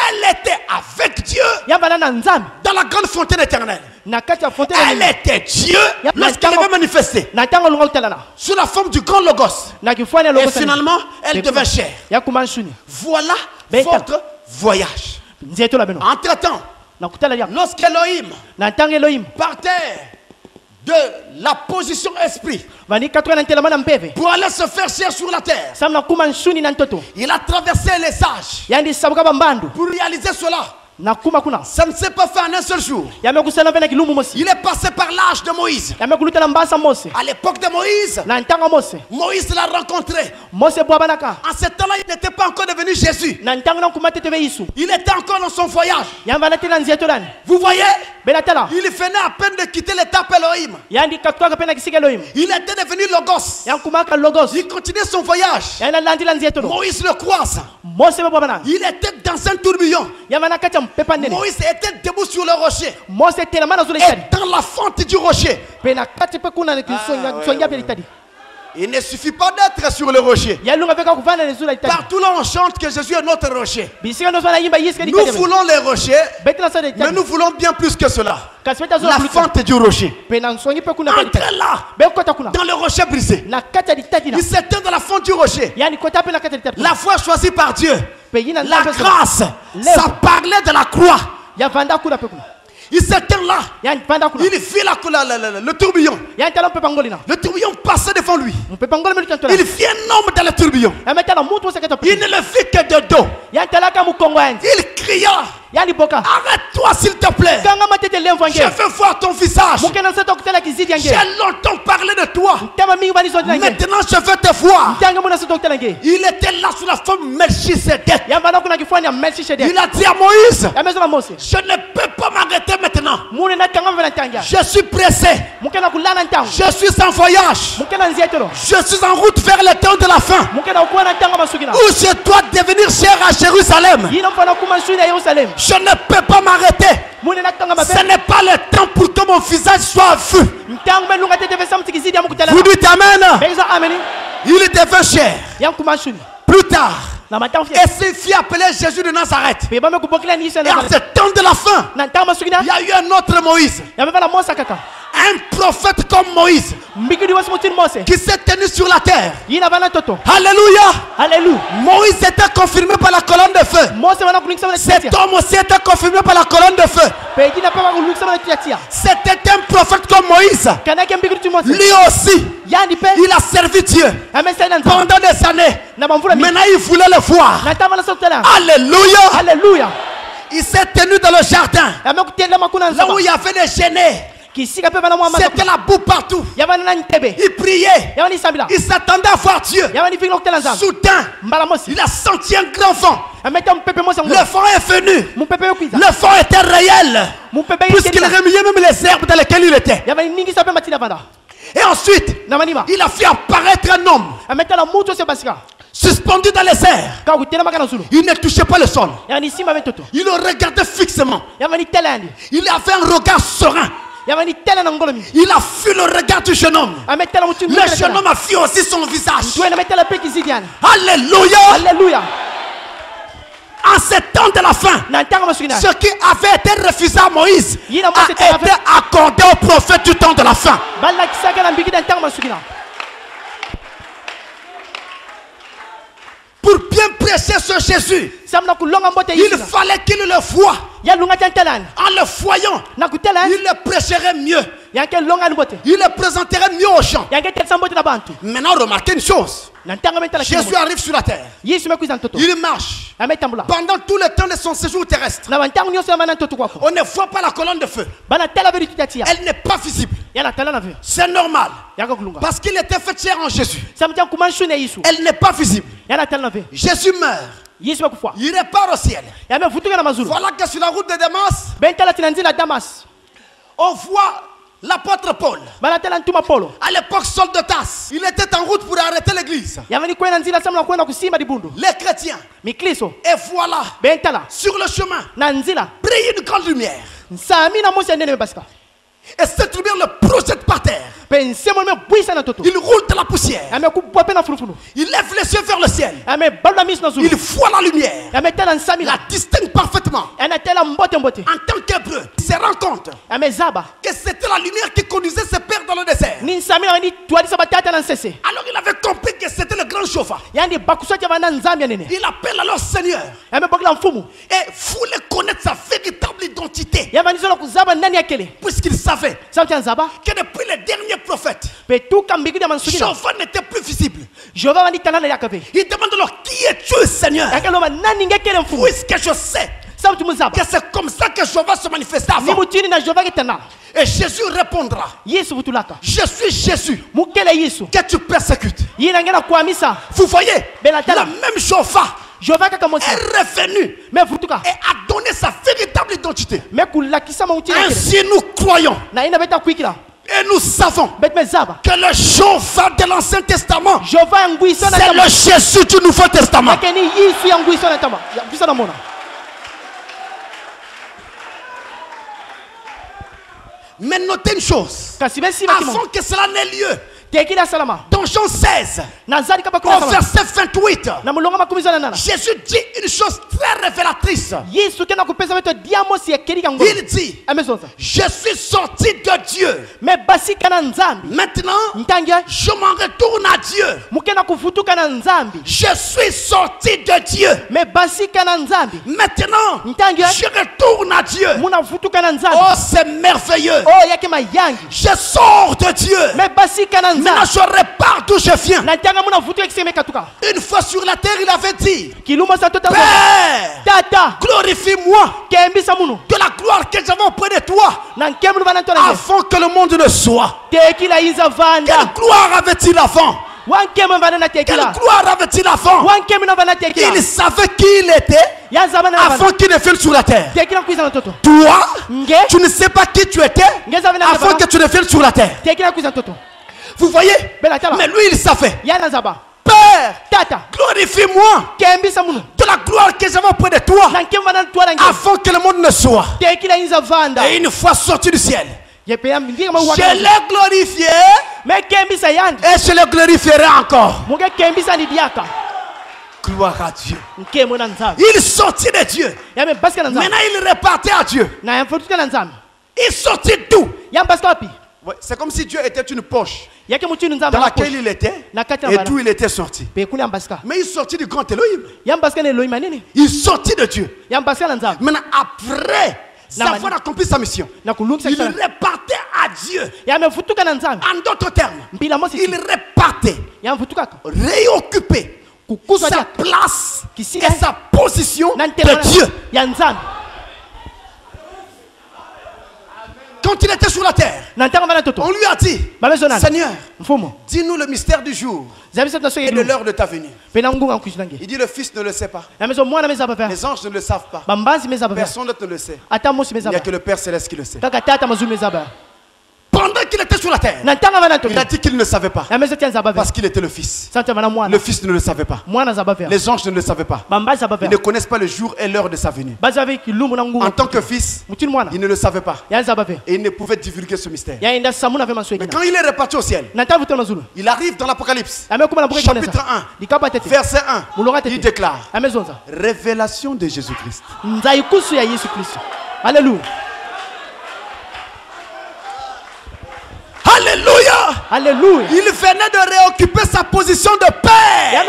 Elle était avec Dieu Ya bana na nzambi. dans la grande fontaine éternelle. Na kati ya fontaine. Elle était Dieu Ya lorsqu'elle avait manifesté Na tango lunga kutalana. sous la forme du grand logos. Na kifanya Et logos. finalement, elle devint chair. Ya kumanshuni. Voilà Beta. votre voyage. Nzeto la beno. Entre-temps, Na kutala ya. lorsqu'Elohim Na tango Elohim. partait de la position esprit Vani 80 na mpeve. pour aller se faire chair sur la terre, Samna kumanshuni na ntoto. il a traversé les âges Yandi sabuka bambandu. pour réaliser cela. Na kuma kuna. Ça ne s'est pas fait en un seul jour. Yame kusana vena kilumu mosi. Il est passé par l'âge de Moïse. Yame kulutala mbasa Mose. À l'époque de Moïse, Na ntanga Mose. Moïse l'a rencontré. Mose bwabanaka. En ce temps-là, il n'était pas encore devenu Jésus. Na ntanga na kumate teve Yesu. Il était encore dans son voyage. Yamba na tena nzeto lani. Vous voyez, Benatala. il venait à peine de quitter l'étape Elohim. Yandi katwaka pena kisika Elohim. Il était devenu Logos. Yang kumaka logos. Il continuait son voyage. Yana landi la nzeto. Moïse le croise. Mose bwabana. Il était dans un tourbillon. Yamba na kati ya mpepa nene. Moïse était debout sur le rocher. Mose tela mana zule Et tadi. dans la fente du rocher. Pena kati pe kuna ne kisonga songa pe tadi. Il ne suffit pas d'être sur le rocher. Yalunga veka kuvana ne zule tadi. Partout là, on chante que Jésus est notre rocher. Bisika no sona yimba yiske di Nous tadi. voulons les rochers, Betela sa de mais tadi. nous voulons bien plus que cela. Kasweta zo La plus. fente du rocher. Pena nsongi pe kuna pe tadi. Entrez là, Be kota kuna. dans le rocher brisé. Na kati di tadi na. Il s'éteint dans la fente du rocher. Yani kota pe na kati di tadi. La foi choisie par Dieu. Pe yina La nzambe so. grâce, Lève. ça parlait de la croix. Ya vanda kuna pe kuna. Il s'éteint là. Yani vanda kuna. Il vit le tourbillon. Yani tala pe pangolina. Le tourbillon passait devant lui. Pe pangol me tutola. Il vit un homme dans le tourbillon. Ya metala mutu seketa pe. Il ne le vit que de dos. Yani tala ka mukongo yani. Il cria, Yani boka. arrête-toi s'il te plaît. Kanga matete lemvange. Je veux voir ton visage. Mukena seto kutela kizidi yange. J'ai longtemps parlé de toi. Tema mingi bani songa yange. Maintenant je veux te voir. Tanga muna seto kutela yange. Il était là sous la forme Melchisedec. Ya vanda kuna kifanya ya Melchizedek. Il a dit à Moïse, Ya mezo na Mose. je ne peux pas m'arrêter maintenant. Mune na kanga vena tanga. Je suis pressé. Mukena kulana ntango. Je suis en voyage. Mukena nzietelo. Je suis en route vers le temps de la fin. Mukena kuwa na tanga masukina. Où je dois devenir cher à Jérusalem. Yino mfana kuma shuni ya Yerusalem. Je ne peux pas m'arrêter. Mune na tanga Ce mabe. n'est pas le temps pour que mon visage soit vu. Ntango melunga tete vesa mtikizidi ya mukutala. Vous dites Amen. Beza ameni. Il devint cher. Yang kuma shuni. Plus tard, Na matango et ses filles appelées Jésus de Nazareth. Pe ba me kubokela ni isa Et en na. ce temps de la fin, Na tanga masukina. il y a eu un autre Moïse. Ya me bala Mose kaka. Un prophète comme Moïse Mbikidi wasi mutini Mose. qui s'est tenu sur la terre. Yina bana toto. Alléluia. Alléluia. Moïse était confirmé par la colonne de feu. Mose wana kulikisa wana Cet tiatia. homme aussi était confirmé par la colonne de feu. Pe yina pa kulikisa wana tiatia. C'était un prophète comme Moïse. Kanake mbikidi tu Mose. Lui aussi, Yani pe. il a servi Dieu Amesa ina nza. pendant des années. Na mamvula mi. Maintenant, il voulait le voir. Na tama na sotela. Alléluia. Alléluia. Il s'est tenu dans le jardin, Amekutenda makuna là où nzaba. il y avait des genêts. C'était la boue partout. Il priait. Il s'attendait à voir Dieu. Soudain, il a senti un grand vent. Le vent est venu. Le vent était réel. Puisqu'il remuait même les herbes dans lesquelles il était. Et ensuite, il a fait apparaître un homme suspendu dans les airs. Il ne touchait pas le sol. Il le regardait fixement. Il avait un regard serein. Il a fui le regard du jeune homme. Le jeune homme a fui aussi son visage. Alléluia. Alléluia. En ces temps de la fin, ce qui avait été refusé à Moïse a été accordé au prophète du temps de la fin. Pour bien prêcher sur Jésus, il fallait qu'il le voie. En le voyant, il le prêcherait mieux. Il le présenterait mieux aux gens. Maintenant, remarquez une chose. Jésus arrive sur la terre. Il marche. Pendant tout le temps de son séjour terrestre, on ne voit pas la colonne de feu. Elle n'est pas visible. C'est normal. Parce qu'il était fait chair en Jésus. Elle n'est pas visible. Jésus meurt. Il repart au ciel. Voilà que sur la route de Damas, on voit l'apôtre Paul. À l'époque, Saul de Tarse, il était en route pour arrêter l'église. Les chrétiens. Et voilà, sur le chemin, brille une grande lumière. Et cette lumière le projette par terre. Il roule de la poussière. Il lève les yeux vers le ciel. Il voit la lumière. La distingue parfaitement. En tant qu'hébreu, il se rend compte que c'était la lumière qui conduisait ses pères dans le désert. Alors il avait compris que c'était le grand chauffard. Il appelle alors Seigneur. Et voulait connaître sa véritable identité. Puisqu'il savait que depuis les derniers prophètes, Jéhovah n'était plus visible. Il demande alors qui es-tu, Seigneur? Puisque je sais que c'est comme ça que Jéhovah se manifesta avant. Et Jésus répondra: je suis Jésus que tu persécutes. Vous voyez, la même Jéhovah est revenu et a donné sa véritable identité. Ainsi nous croyons. Et nous savons que le Jéhovah de l'Ancien Testament, c'est le Jésus du Nouveau Testament. Mais notez une chose, avant que cela n'ait lieu, dans Jean 16, au verset 28, Jésus dit une chose très révélatrice. Il dit: je suis sorti de Dieu. Maintenant, je m'en retourne à Dieu. Je suis sorti de Dieu. Maintenant, je retourne à Dieu. Oh, c'est merveilleux. Je sors de Dieu. Maintenant, je repars d'où je viens. Une fois sur la terre, il avait dit: Père, glorifie-moi de la gloire que j'avais auprès de toi avant que le monde ne soit. Quelle gloire avait-il avant? Quelle gloire avait-il avant? Il savait qui il était avant qu'il ne vienne sur la terre. Toi, tu ne sais pas qui tu étais avant que tu ne viennes sur la terre. Vous voyez? Mais lui, il savait. Père, glorifie-moi de la gloire que j'avais auprès de toi avant que le monde ne soit. Et une fois sorti du ciel, je l'ai glorifié et je le glorifierai encore. Gloire à Dieu. Il sortit de Dieu. Maintenant il repartait à Dieu. Il sortit d'où? Ouais, c'est comme si Dieu était une poche dans laquelle il était et d'où il était sorti. Mais il sortit du grand Elohim. Il sortit de Dieu. Maintenant, après avoir accompli sa mission, il repartait à Dieu. En d'autres termes, il repartait réoccuper sa place et sa position de Dieu. Quand il était sur la terre, on lui a dit, Seigneur, dis-nous le mystère du jour et de l'heure de ta venue. Il dit, le Fils ne le sait pas. Les anges ne le savent pas. Personne d'autre ne le sait. Il n'y a que le Père Céleste qui le sait. Pendant qu'il était sur la terre, il a dit qu'il ne le savait pas. Parce qu'il était le Fils. Le Fils ne le savait pas. Les anges ne le savaient pas. Ils ne connaissent pas le jour et l'heure de sa venue. En tant que Fils, il ne le savait pas. Et il ne pouvait divulguer ce mystère. Mais quand il est reparti au ciel, il arrive dans l'Apocalypse, chapitre 1, verset 1. Il déclare: révélation de Jésus-Christ. Alléluia. Alléluia. Alléluia. Il venait de réoccuper sa position de père. Et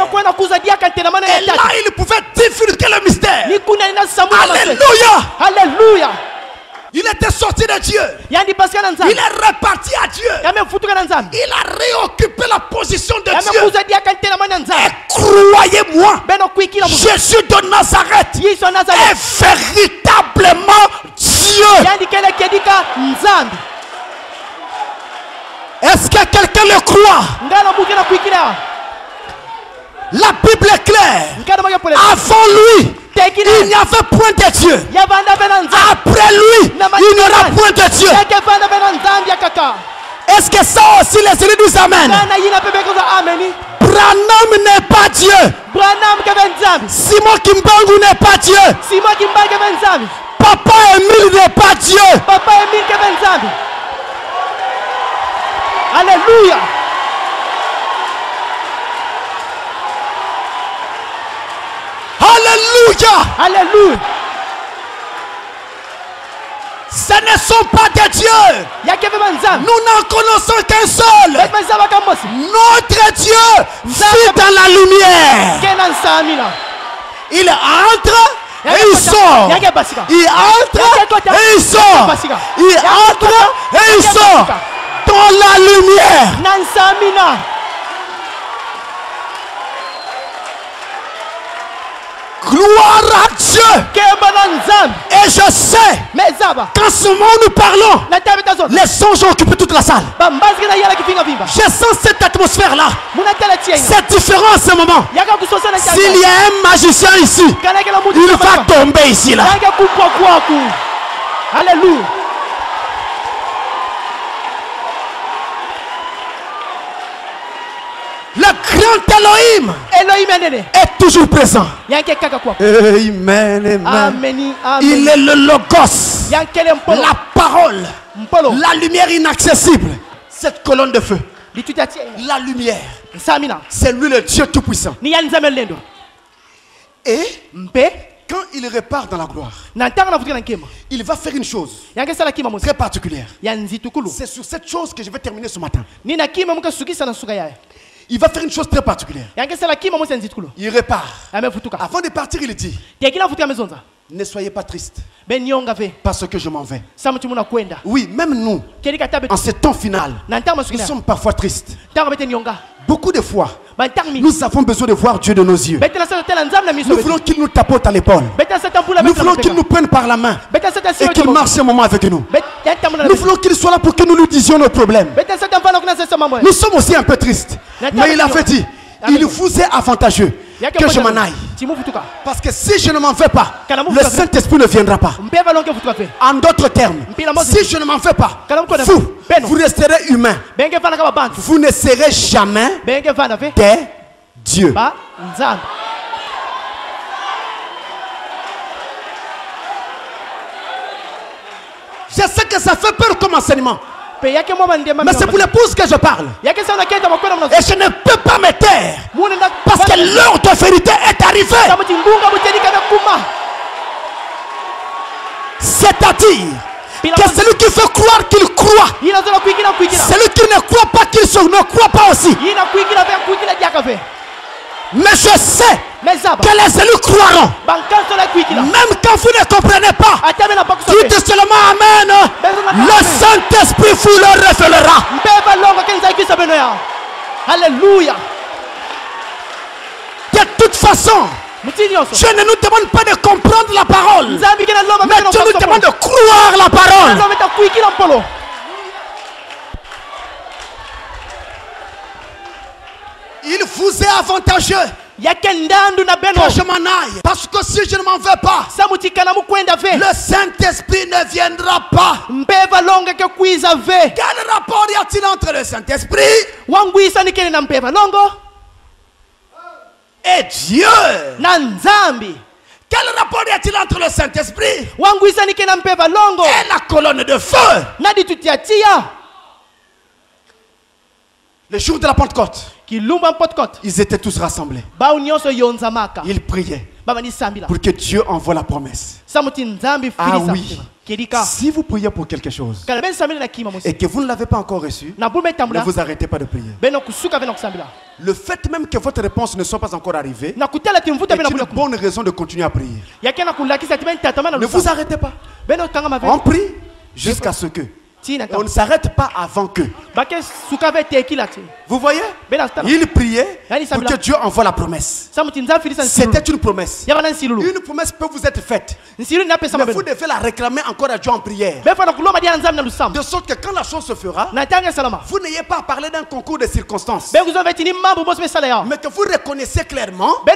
là, il pouvait divulguer le mystère. Alléluia. Alléluia. Il était sorti de Dieu. Il est reparti à Dieu. Il a réoccupé la position de Dieu. Et croyez-moi, Jésus de Nazareth est véritablement Dieu. Est-ce que quelqu'un le croit? La Bible est claire. Avant lui, il n'y avait point de Dieu. Après lui, il n'y aura point de Dieu. Est-ce que ça aussi les élus nous amènent? Branham n'est pas Dieu. Simon Kimbangu n'est pas Dieu. Papa Emile n'est pas Dieu. Alléluia. Alléluia. Alléluia. Ce ne sont pas des dieux. Nous n'en connaissons qu'un seul. Notre Dieu vit dans la lumière. Il entre et il sort. Il entre et il sort. Il entre et il sort. Dans la lumière. Gloire à Dieu. Et je sais qu'en ce moment où nous parlons, les songes ont occupé toute la salle. Je sens cette atmosphère là. C'est différent en ce moment. S'il y a un magicien ici, il va tomber ici là. Alléluia. Le grand Elohim est toujours présent. Amen, amen. Il est le Logos, la parole, la lumière inaccessible. Cette colonne de feu, la lumière, c'est lui le Dieu Tout-Puissant. Et quand il repart dans la gloire, il va faire une chose très particulière. C'est sur cette chose que je vais terminer ce matin. Il va faire une chose très particulière. Il repart. Avant de partir, il dit: ne soyez pas tristes parce que je m'en vais. Oui, même nous, en ce temps final, nous sommes parfois tristes. Beaucoup de fois, nous avons besoin de voir Dieu de nos yeux. Nous voulons qu'il nous tapote à l'épaule. Nous voulons qu'il nous prenne par la main et qu'il marche un moment avec nous. Nous voulons qu'il soit là pour que nous lui disions nos problèmes. Nous sommes aussi un peu tristes. Mais il avait dit: il vous est avantageux que je m'en aille. Parce que si je ne m'en vais pas, le Saint-Esprit ne viendra pas. En d'autres termes, si je ne m'en vais pas, vous resterez humain. Vous ne serez jamais des dieux. Je sais que ça fait peur comme enseignement. Mais c'est pour l'épouse que je parle. Et je ne peux pas me taire. Parce que l'heure de vérité est arrivée. C'est-à-dire que celui qui veut croire qu'il croit, celui qui ne croit pas qu'il ne croit pas aussi. Mais je sais que les élus croiront. Même quand vous ne comprenez pas, dites seulement Amen. Le Saint-Esprit vous le révélera. Alléluia. De toute façon, Dieu ne nous demande pas de comprendre la parole, mais Dieu nous demande moment de croire la parole. Il vous est avantageux que je m'en aille. Parce que si je ne m'en vais pas, le Saint-Esprit ne viendra pas. Quel rapport y a-t-il entre le Saint-Esprit et Dieu? Quel rapport y a-t-il entre le Saint-Esprit et la colonne de feu? Le jour de la Pentecôte, ils étaient tous rassemblés. Ils priaient pour que Dieu envoie la promesse. Ah oui. Si vous priez pour quelque chose et que vous ne l'avez pas encore reçu, ne vous arrêtez pas de prier. Le fait même que votre réponse ne soit pas encore arrivée est une bonne raison de continuer à prier. Ne vous arrêtez pas. On prie jusqu'à ce que. On ne s'arrête pas avant que. Vous voyez? Il priait pour que Dieu envoie la promesse. C'était une promesse. Une promesse peut vous être faite. Mais vous devez la réclamer encore à Dieu en prière. De sorte que quand la chose se fera, vous n'ayez pas à parler d'un concours de circonstances. Mais que vous reconnaissez clairement que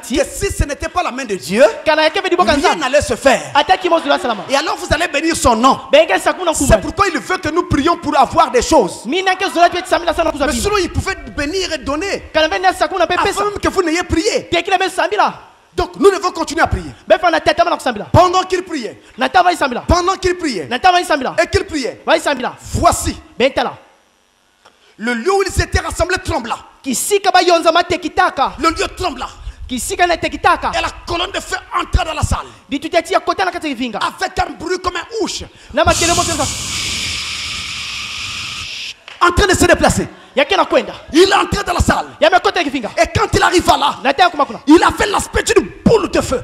si ce n'était pas la main de Dieu, rien n'allait se faire. Et alors vous allez bénir son nom. C'est pourquoi il veut que nous prions pour avoir des choses. Mais sinon il pouvait bénir et donner afin même que vous n'ayez prié. Donc nous devons continuer à prier. Pendant qu'il priait, pendant qu'il priait et qu'il priait, voici le lieu où ils étaient rassemblés trembla. Le lieu trembla. Et la colonne de feu entra dans la salle avec un bruit comme un ouche en train de se déplacer. Il est entré dans la salle. Et quand il arriva là, il avait l'aspect d'une boule de feu.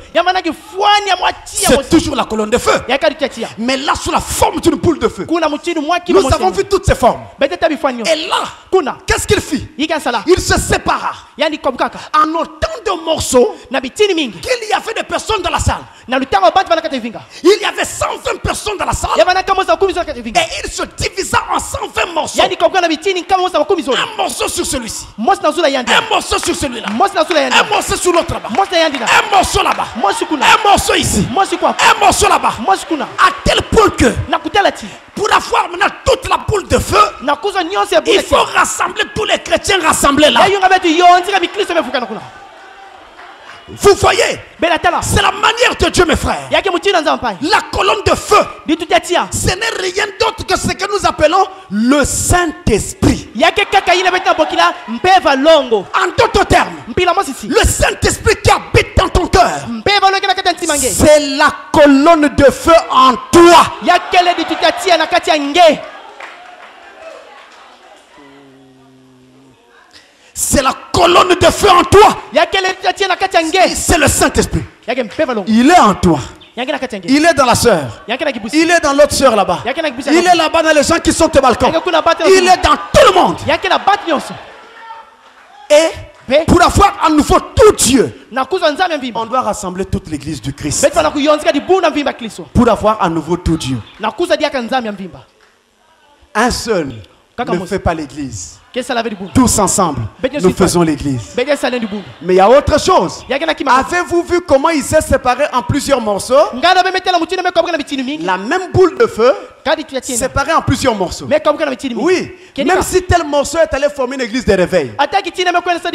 C'est toujours la colonne de feu, mais là sous la forme d'une boule de feu. Nous avons vu toutes ces formes. Et là, qu'est-ce qu'il fit? Il se sépara en autant de morceaux qu'il y avait des personnes dans la salle. Il y avait 120 personnes dans la salle. Et il se divisa en 120 morceaux. Un morceau sur celui-ci, un morceau sur celui-là, un morceau sur l'autre là-bas, un morceau là-bas, un morceau ici, un morceau là-bas. À tel point que pour avoir maintenant toute la boule de feu, il faut rassembler tous les chrétiens rassemblés là. Vous voyez, c'est la manière de Dieu, mes frères. La colonne de feu, ce n'est rien d'autre que ce que nous appelons le Saint-Esprit. En d'autres termes, le Saint-Esprit qui habite dans ton cœur, c'est la colonne de feu en toi. C'est la colonne de feu en toi. C'est le Saint-Esprit. Il est en toi. Il est dans la sœur. Il est dans l'autre sœur là-bas. Il est là-bas dans les gens qui sont au balcon. Il est dans tout le monde. Et pour avoir à nouveau tout Dieu, on doit rassembler toute l'église du Christ. Pour avoir à nouveau tout Dieu. Un seul ne fait pas l'église. Tous ensemble, nous faisons l'église. Mais il y a autre chose. Avez-vous vu comment il s'est séparé en plusieurs morceaux? La même boule de feu séparée en plusieurs morceaux. Oui, même si tel morceau est allé former une église de réveil,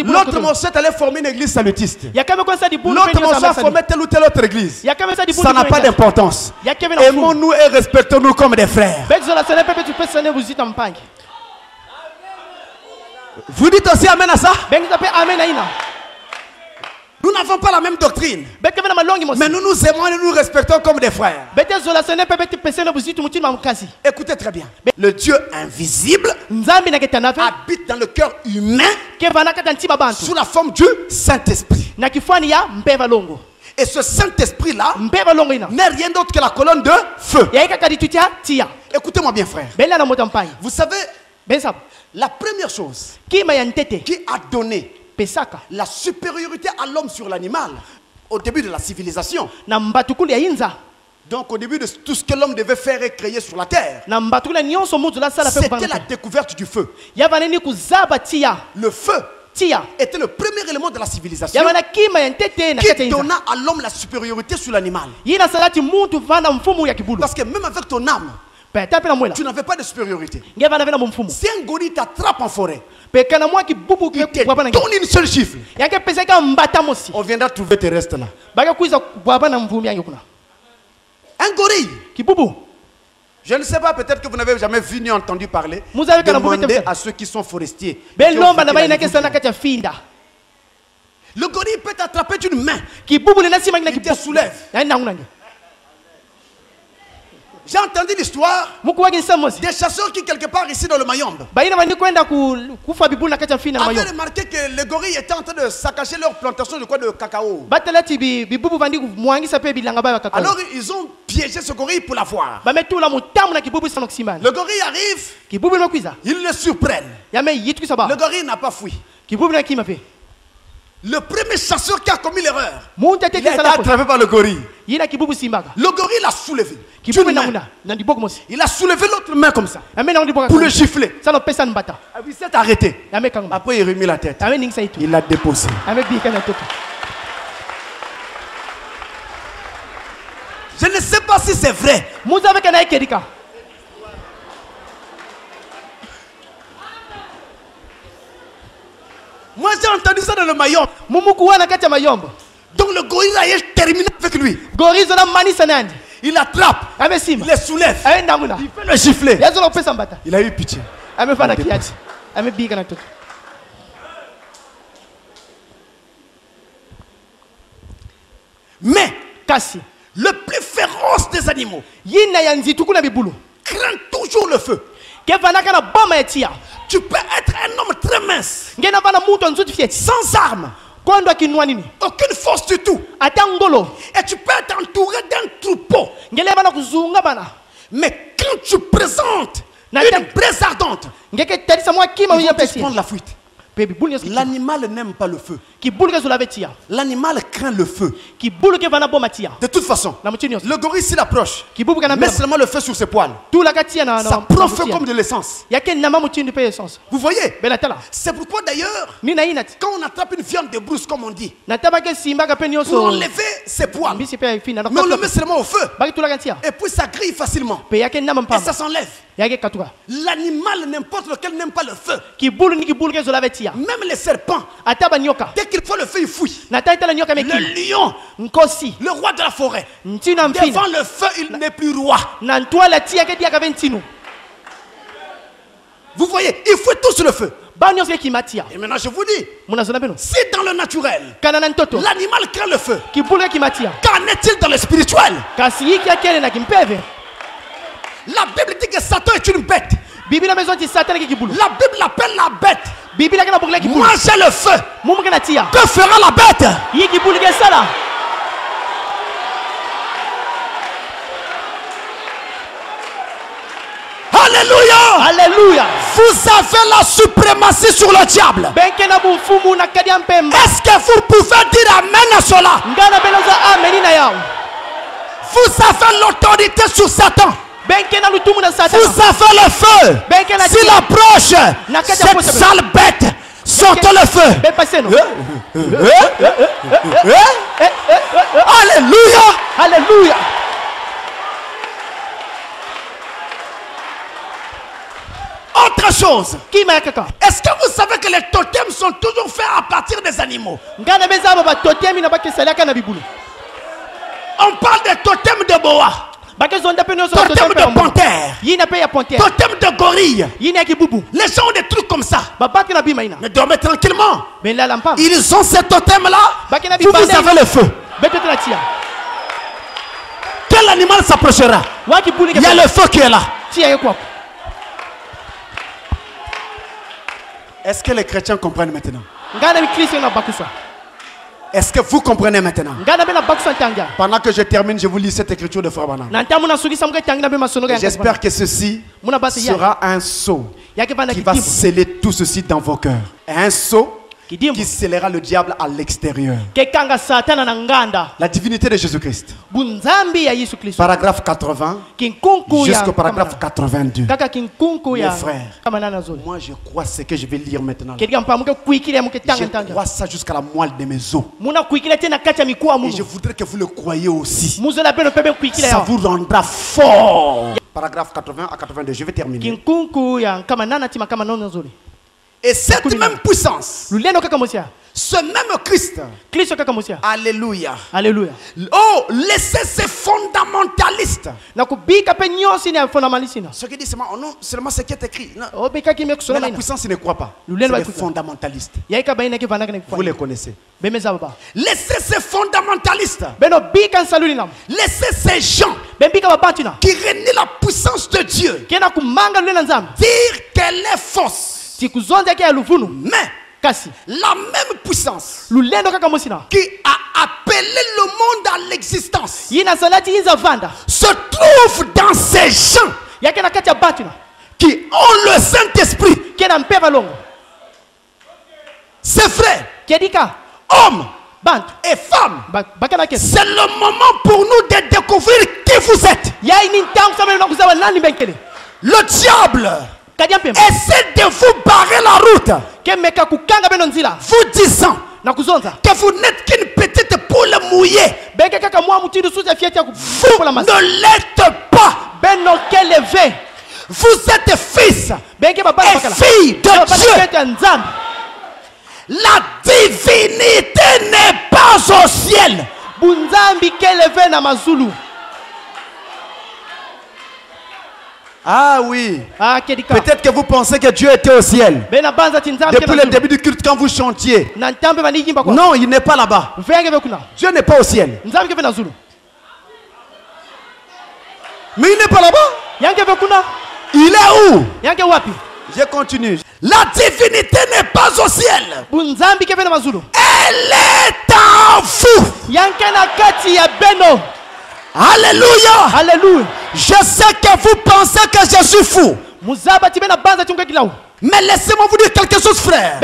l'autre morceau est allé former une église salutiste, l'autre morceau a formé telle ou telle autre église, ça n'a pas d'importance. Aimons-nous et respectons-nous comme des frères. Vous dites aussi amen à ça? Nous n'avons pas la même doctrine, mais nous nous aimons et nous nous respectons comme des frères. Écoutez très bien. Le Dieu invisible habite dans le cœur humain sous la forme du Saint-Esprit. Et ce Saint-Esprit-là n'est rien d'autre que la colonne de feu. Écoutez-moi bien, frère. Vous savez, la première chose qui a donné la supériorité à l'homme sur l'animal au début de la civilisation, Donc au début de tout ce que l'homme devait faire et créer sur la terre, c'était la découverte du feu. Le feu était le premier élément de la civilisation qui donna à l'homme la supériorité sur l'animal. Parce que même avec ton âme, tu n'avais pas de supériorité. Si un gorille t'attrape en forêt, il te donne une seule gifle, on viendra trouver tes restes là. Un gorille. Je ne sais pas, peut-être que vous n'avez jamais vu ni entendu parler. Demandez à ceux qui sont forestiers. Le gorille peut t'attraper d'une main. Il te soulève. J'ai entendu l'histoire des chasseurs qui, quelque part ici dans le Mayombe, avaient remarqué que les gorilles étaient en train de saccager leur plantation de cacao. Alors ils ont piégé ce gorille pour la voir. Le gorille arrive, ils le surprennent. Le gorille n'a pas fui. Le premier chasseur qui a commis l'erreur, il a été attrapé par le gorille. Le gorille l'a soulevé. Il a soulevé l'autre main comme ça pour le gifler. Il s'est arrêté. Après, il a remis la tête. Il l'a déposé. Je ne sais pas si c'est vrai. Moi j'ai entendu ça dans le Mayombe. Donc le gorille a terminé avec lui. Il l'attrape, il le soulève, il fait le gifler. Il a eu pitié. Mais le plus féroce des animaux craint toujours le feu. Tu peux être un homme très mince, sans armes, aucune force du tout, et tu peux être entouré d'un troupeau. Mais quand tu présentes une braise ardente, ils vont tous prendre la fuite. L'animal n'aime pas le feu. L'animal craint le feu. De toute façon, le gorille s'il approche, met seulement le feu sur ses poils. Ça prend feu comme de l'essence. Vous voyez? C'est pourquoi d'ailleurs, quand on attrape une viande de brousse comme on dit, pour enlever ses poils, mais on le met seulement au feu, et puis ça grille facilement et ça s'enlève. L'animal n'importe lequel n'aime pas le feu. Même les serpents, dès qu'il faut le feu, il fuit. Le lion, le roi de la forêt, devant le feu, il n'est plus roi. Vous voyez, il fuit tous le feu. Et maintenant je vous dis, si dans le naturel, l'animal craint le feu, qu'en est-il dans le spirituel? La Bible dit que Satan est une bête. La Bible l'appelle la bête. Mangez le feu. Que fera la bête? Alléluia. Alléluia. Vous avez la suprématie sur le diable. Est-ce que vous pouvez dire amen à cela? Vous avez l'autorité sur Satan. Vous avez le feu. S'il approche cette sale bête, sortez le feu. Alléluia. Alléluia. Autre chose, est-ce que vous savez que les totems sont toujours faits à partir des animaux? On parle des totems de boa, totem de panthère, totem de gorille. Les gens ont des trucs comme ça. Mais dormez tranquillement. Ils ont ces totems là. Vous avez le feu. Quel animal s'approchera? Il y a le feu qui est là. Est-ce que les chrétiens comprennent maintenant? Est-ce que vous comprenez maintenant? Pendant que je termine, je vous lis cette écriture de Frère Branham. J'espère que ceci sera un sceau qui va sceller tout ceci dans vos cœurs. Un sceau qui scellera le diable à l'extérieur. La divinité de Jésus-Christ. Paragraphe 80 jusqu'au paragraphe 82. Mes frères, moi je crois ce que je vais lire maintenant. Je crois ça jusqu'à la moelle de mes os. Et je voudrais que vous le croyez aussi. Ça vous rendra fort. Paragraphe 80 à 82, je vais terminer. Et cette même puissance, ce même Christ, alléluia, alléluia. Oh, laissez ces fondamentalistes. Ce qui dit seulement ce qui est écrit. Non. Mais la puissance, il ne croit pas. C'est les fondamentalistes. Vous les connaissez. Laissez ces fondamentalistes. Laissez ces gens qui renient la puissance de Dieu dire qu'elle est fausse. Mais la même puissance qui a appelé le monde à l'existence se trouve dans ces gens qui ont le Saint-Esprit. Ces frères, hommes et femmes, c'est le moment pour nous de découvrir qui vous êtes. Le diable essaie de vous barrer la route, vous disant que vous n'êtes qu'une petite poule mouillée. Vous ne l'êtes pas. Vous êtes fils et filles de Dieu. La divinité n'est pas au ciel. Ah oui. Peut-être que vous pensez que Dieu était au ciel depuis le début du culte quand vous chantiez. Non, il n'est pas là-bas. Dieu n'est pas au ciel. Mais il n'est pas là-bas. Il est où? Je continue. La divinité n'est pas au ciel. Elle est en vous. Alléluia. Alléluia. Je sais que vous pensez que je suis fou. Mais laissez-moi vous dire quelque chose, frère.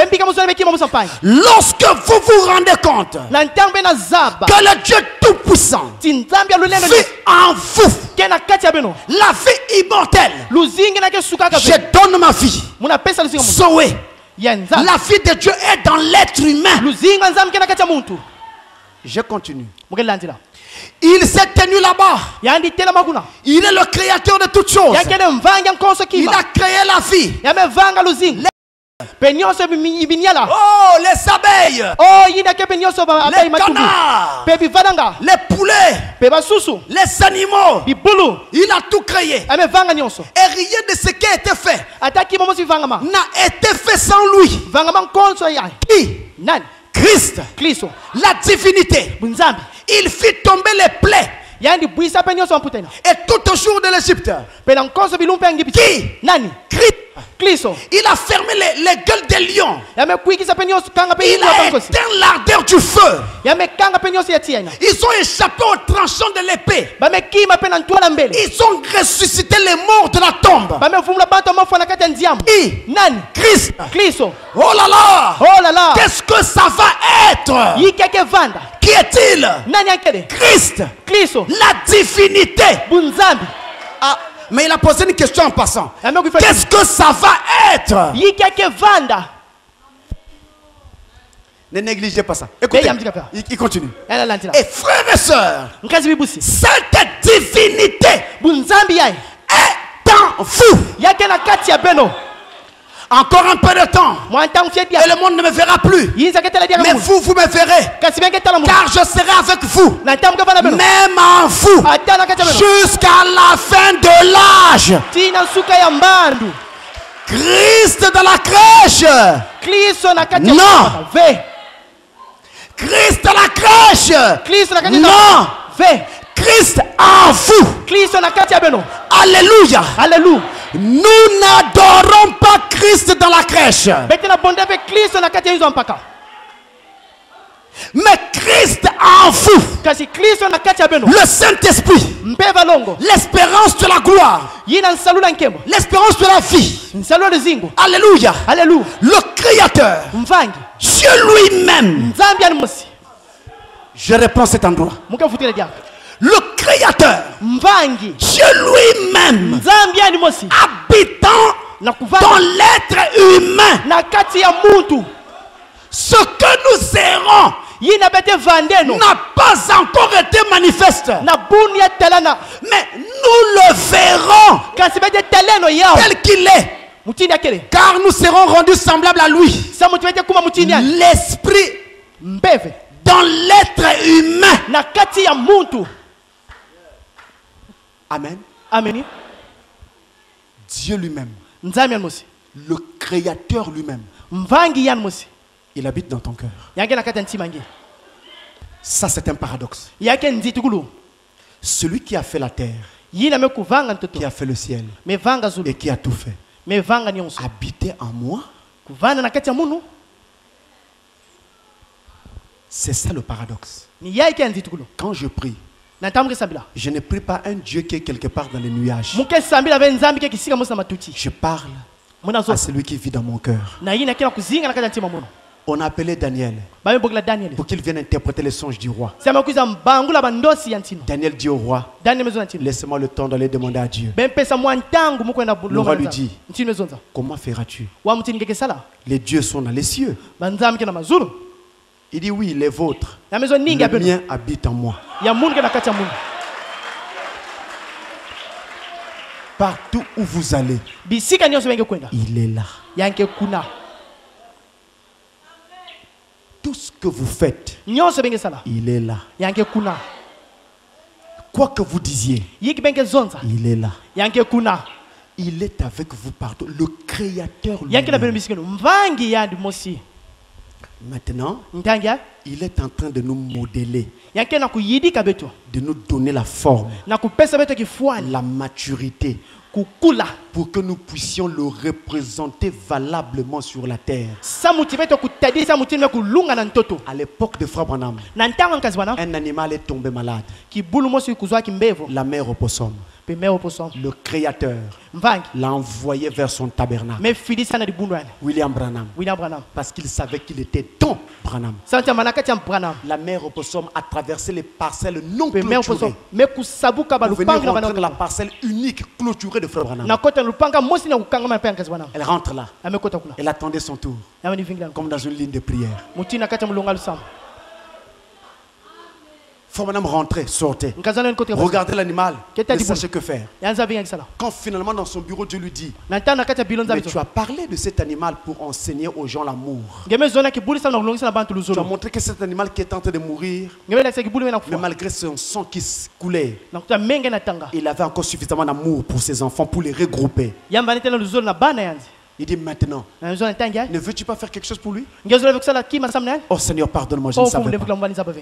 Lorsque vous vous rendez compte que le Dieu Tout-Puissant vit en vous la vie immortelle, je donne ma vie. Zoé. La vie de Dieu est dans l'être humain. Je continue. Il s'est tenu là-bas. Il est le créateur de toutes choses. Il a créé la vie. Oh, les abeilles. Les canards. Les poulets. Les animaux. Il a tout créé. Et rien de ce qui a été fait n'a été fait sans lui. Qui? Christ. La divinité. Il fit tomber les plaies. Et tout au jour de l'Égypte. Qui? Christ. Il a fermé les gueules des lions. Il a éteint l'ardeur du feu. Ils ont échappé au tranchant de l'épée. Ils ont ressuscité les morts de la tombe. Christ. Oh là là. Qu'est-ce que ça va être? Qui est-il? Christ. La divinité. Ah, mais il a posé une question en passant. Qu'est-ce que ça va être? Ne négligez pas ça. Écoutez, il continue. Et frères et sœurs, cette divinité est en vous. Encore un peu de temps et le monde ne me verra plus. Mais vous me verrez. Car je serai avec vous. Même en vous. Jusqu'à la fin de l'âge. Christ dans la crèche. Non. Christ dans la crèche. Non. Christ en vous. Alléluia. Nous n'adorons pas Christ dans la crèche. Mais Christ en vous. Le Saint-Esprit. L'espérance de la gloire. L'espérance de la vie. Alléluia. Alléluia. Le Créateur, Dieu lui-même. Je reprends cet endroit. Le Créateur, Dieu lui-même, habitant dans l'être humain. Ce que nous serons n'a pas encore été manifeste. Mais nous le verrons tel qu'il est. Car nous serons rendus semblables à lui. L'esprit dans l'être humain. Amen. Amen. Dieu lui-même, le Créateur lui-même, il habite dans ton cœur. Ça, c'est un paradoxe. Celui qui a fait la terre, qui a fait le ciel et qui a tout fait, habiter en moi. C'est ça le paradoxe. Quand je prie, je ne prie pas un Dieu qui est quelque part dans les nuages. Je parle à celui qui vit dans mon cœur. On a appelé Daniel pour qu'il vienne interpréter les songes du roi. Daniel dit au roi, laisse-moi le temps d'aller demander à Dieu. Le roi lui dit, comment feras-tu? Les dieux sont dans les cieux. Il dit oui, les vôtres. Le mien habite en moi. Partout où vous allez, il est là. Tout ce que vous faites, il est là. Quoi que vous disiez, il est là. Il est avec vous partout. Le Créateur lui-même. Maintenant, il est en train de nous modeler, de nous donner la forme, la maturité, pour que nous puissions le représenter valablement sur la terre. À l'époque de Frère Branham, un animal est tombé malade. La mère opossum, le Créateur, l'a envoyé vers son tabernacle. William Branham. Parce qu'il savait qu'il était dans Branham. La mère opossum a traversé les parcelles non clôturées pour venir rentrer dans la parcelle unique clôturée de Frère Branham. Elle rentre là. Elle attendait son tour, comme dans une ligne de prière. Frère Branham rentrait, sortait, regardait l'animal, ne sachait que faire. Quand finalement dans son bureau Dieu lui dit, mais tu as parlé de cet animal pour enseigner aux gens l'amour. Tu as montré que cet animal qui est en train de mourir, mais malgré son sang qui coulait, il avait encore suffisamment d'amour pour ses enfants, pour les regrouper. Il dit maintenant, ne veux-tu pas faire quelque chose pour lui? Oh Seigneur, pardonne-moi, je ne savais pas.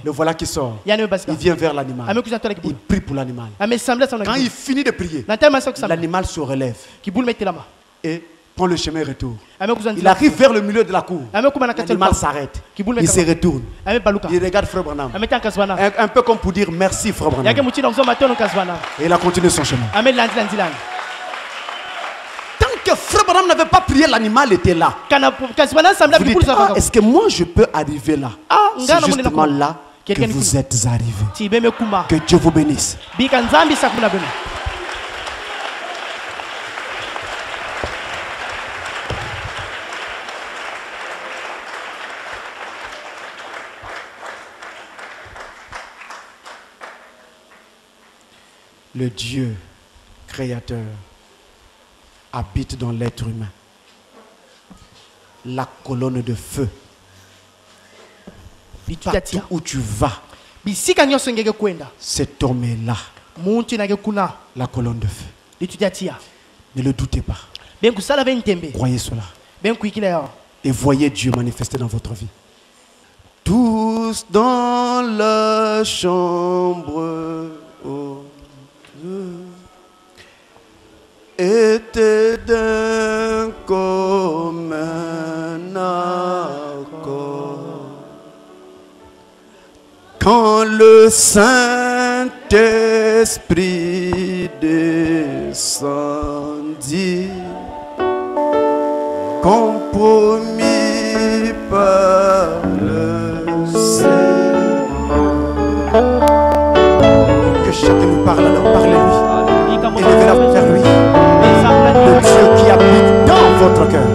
Le voilà qui sort. Il vient vers l'animal. Il prie pour l'animal. Quand il finit de prier, l'animal se relève et prend le chemin retour. Il arrive vers le milieu de la cour. L'animal s'arrête. Il se retourne. Il regarde Frère Branham. Un peu comme pour dire merci Frère Branham. Et il a continué son chemin. Que Frère Branham n'avait pas prié, l'animal était là. Vous dites, est-ce que moi je peux arriver là? C'est justement là que vous êtes arrivés. Que Dieu vous bénisse. Le Dieu créateur habite dans l'être humain. La colonne de feu. Partout où tu vas, cet homme est là. La colonne de feu. Ne le doutez pas. Croyez cela. Et voyez Dieu manifester dans votre vie. Tous dans la chambre était d'un commun accord. Quand le Saint-Esprit Esprit descendit, compromis par le Seigneur. Que chacun nous parle, alors parlez-lui. Élevez-la vers lui. Le Dieu qui habite dans votre cœur.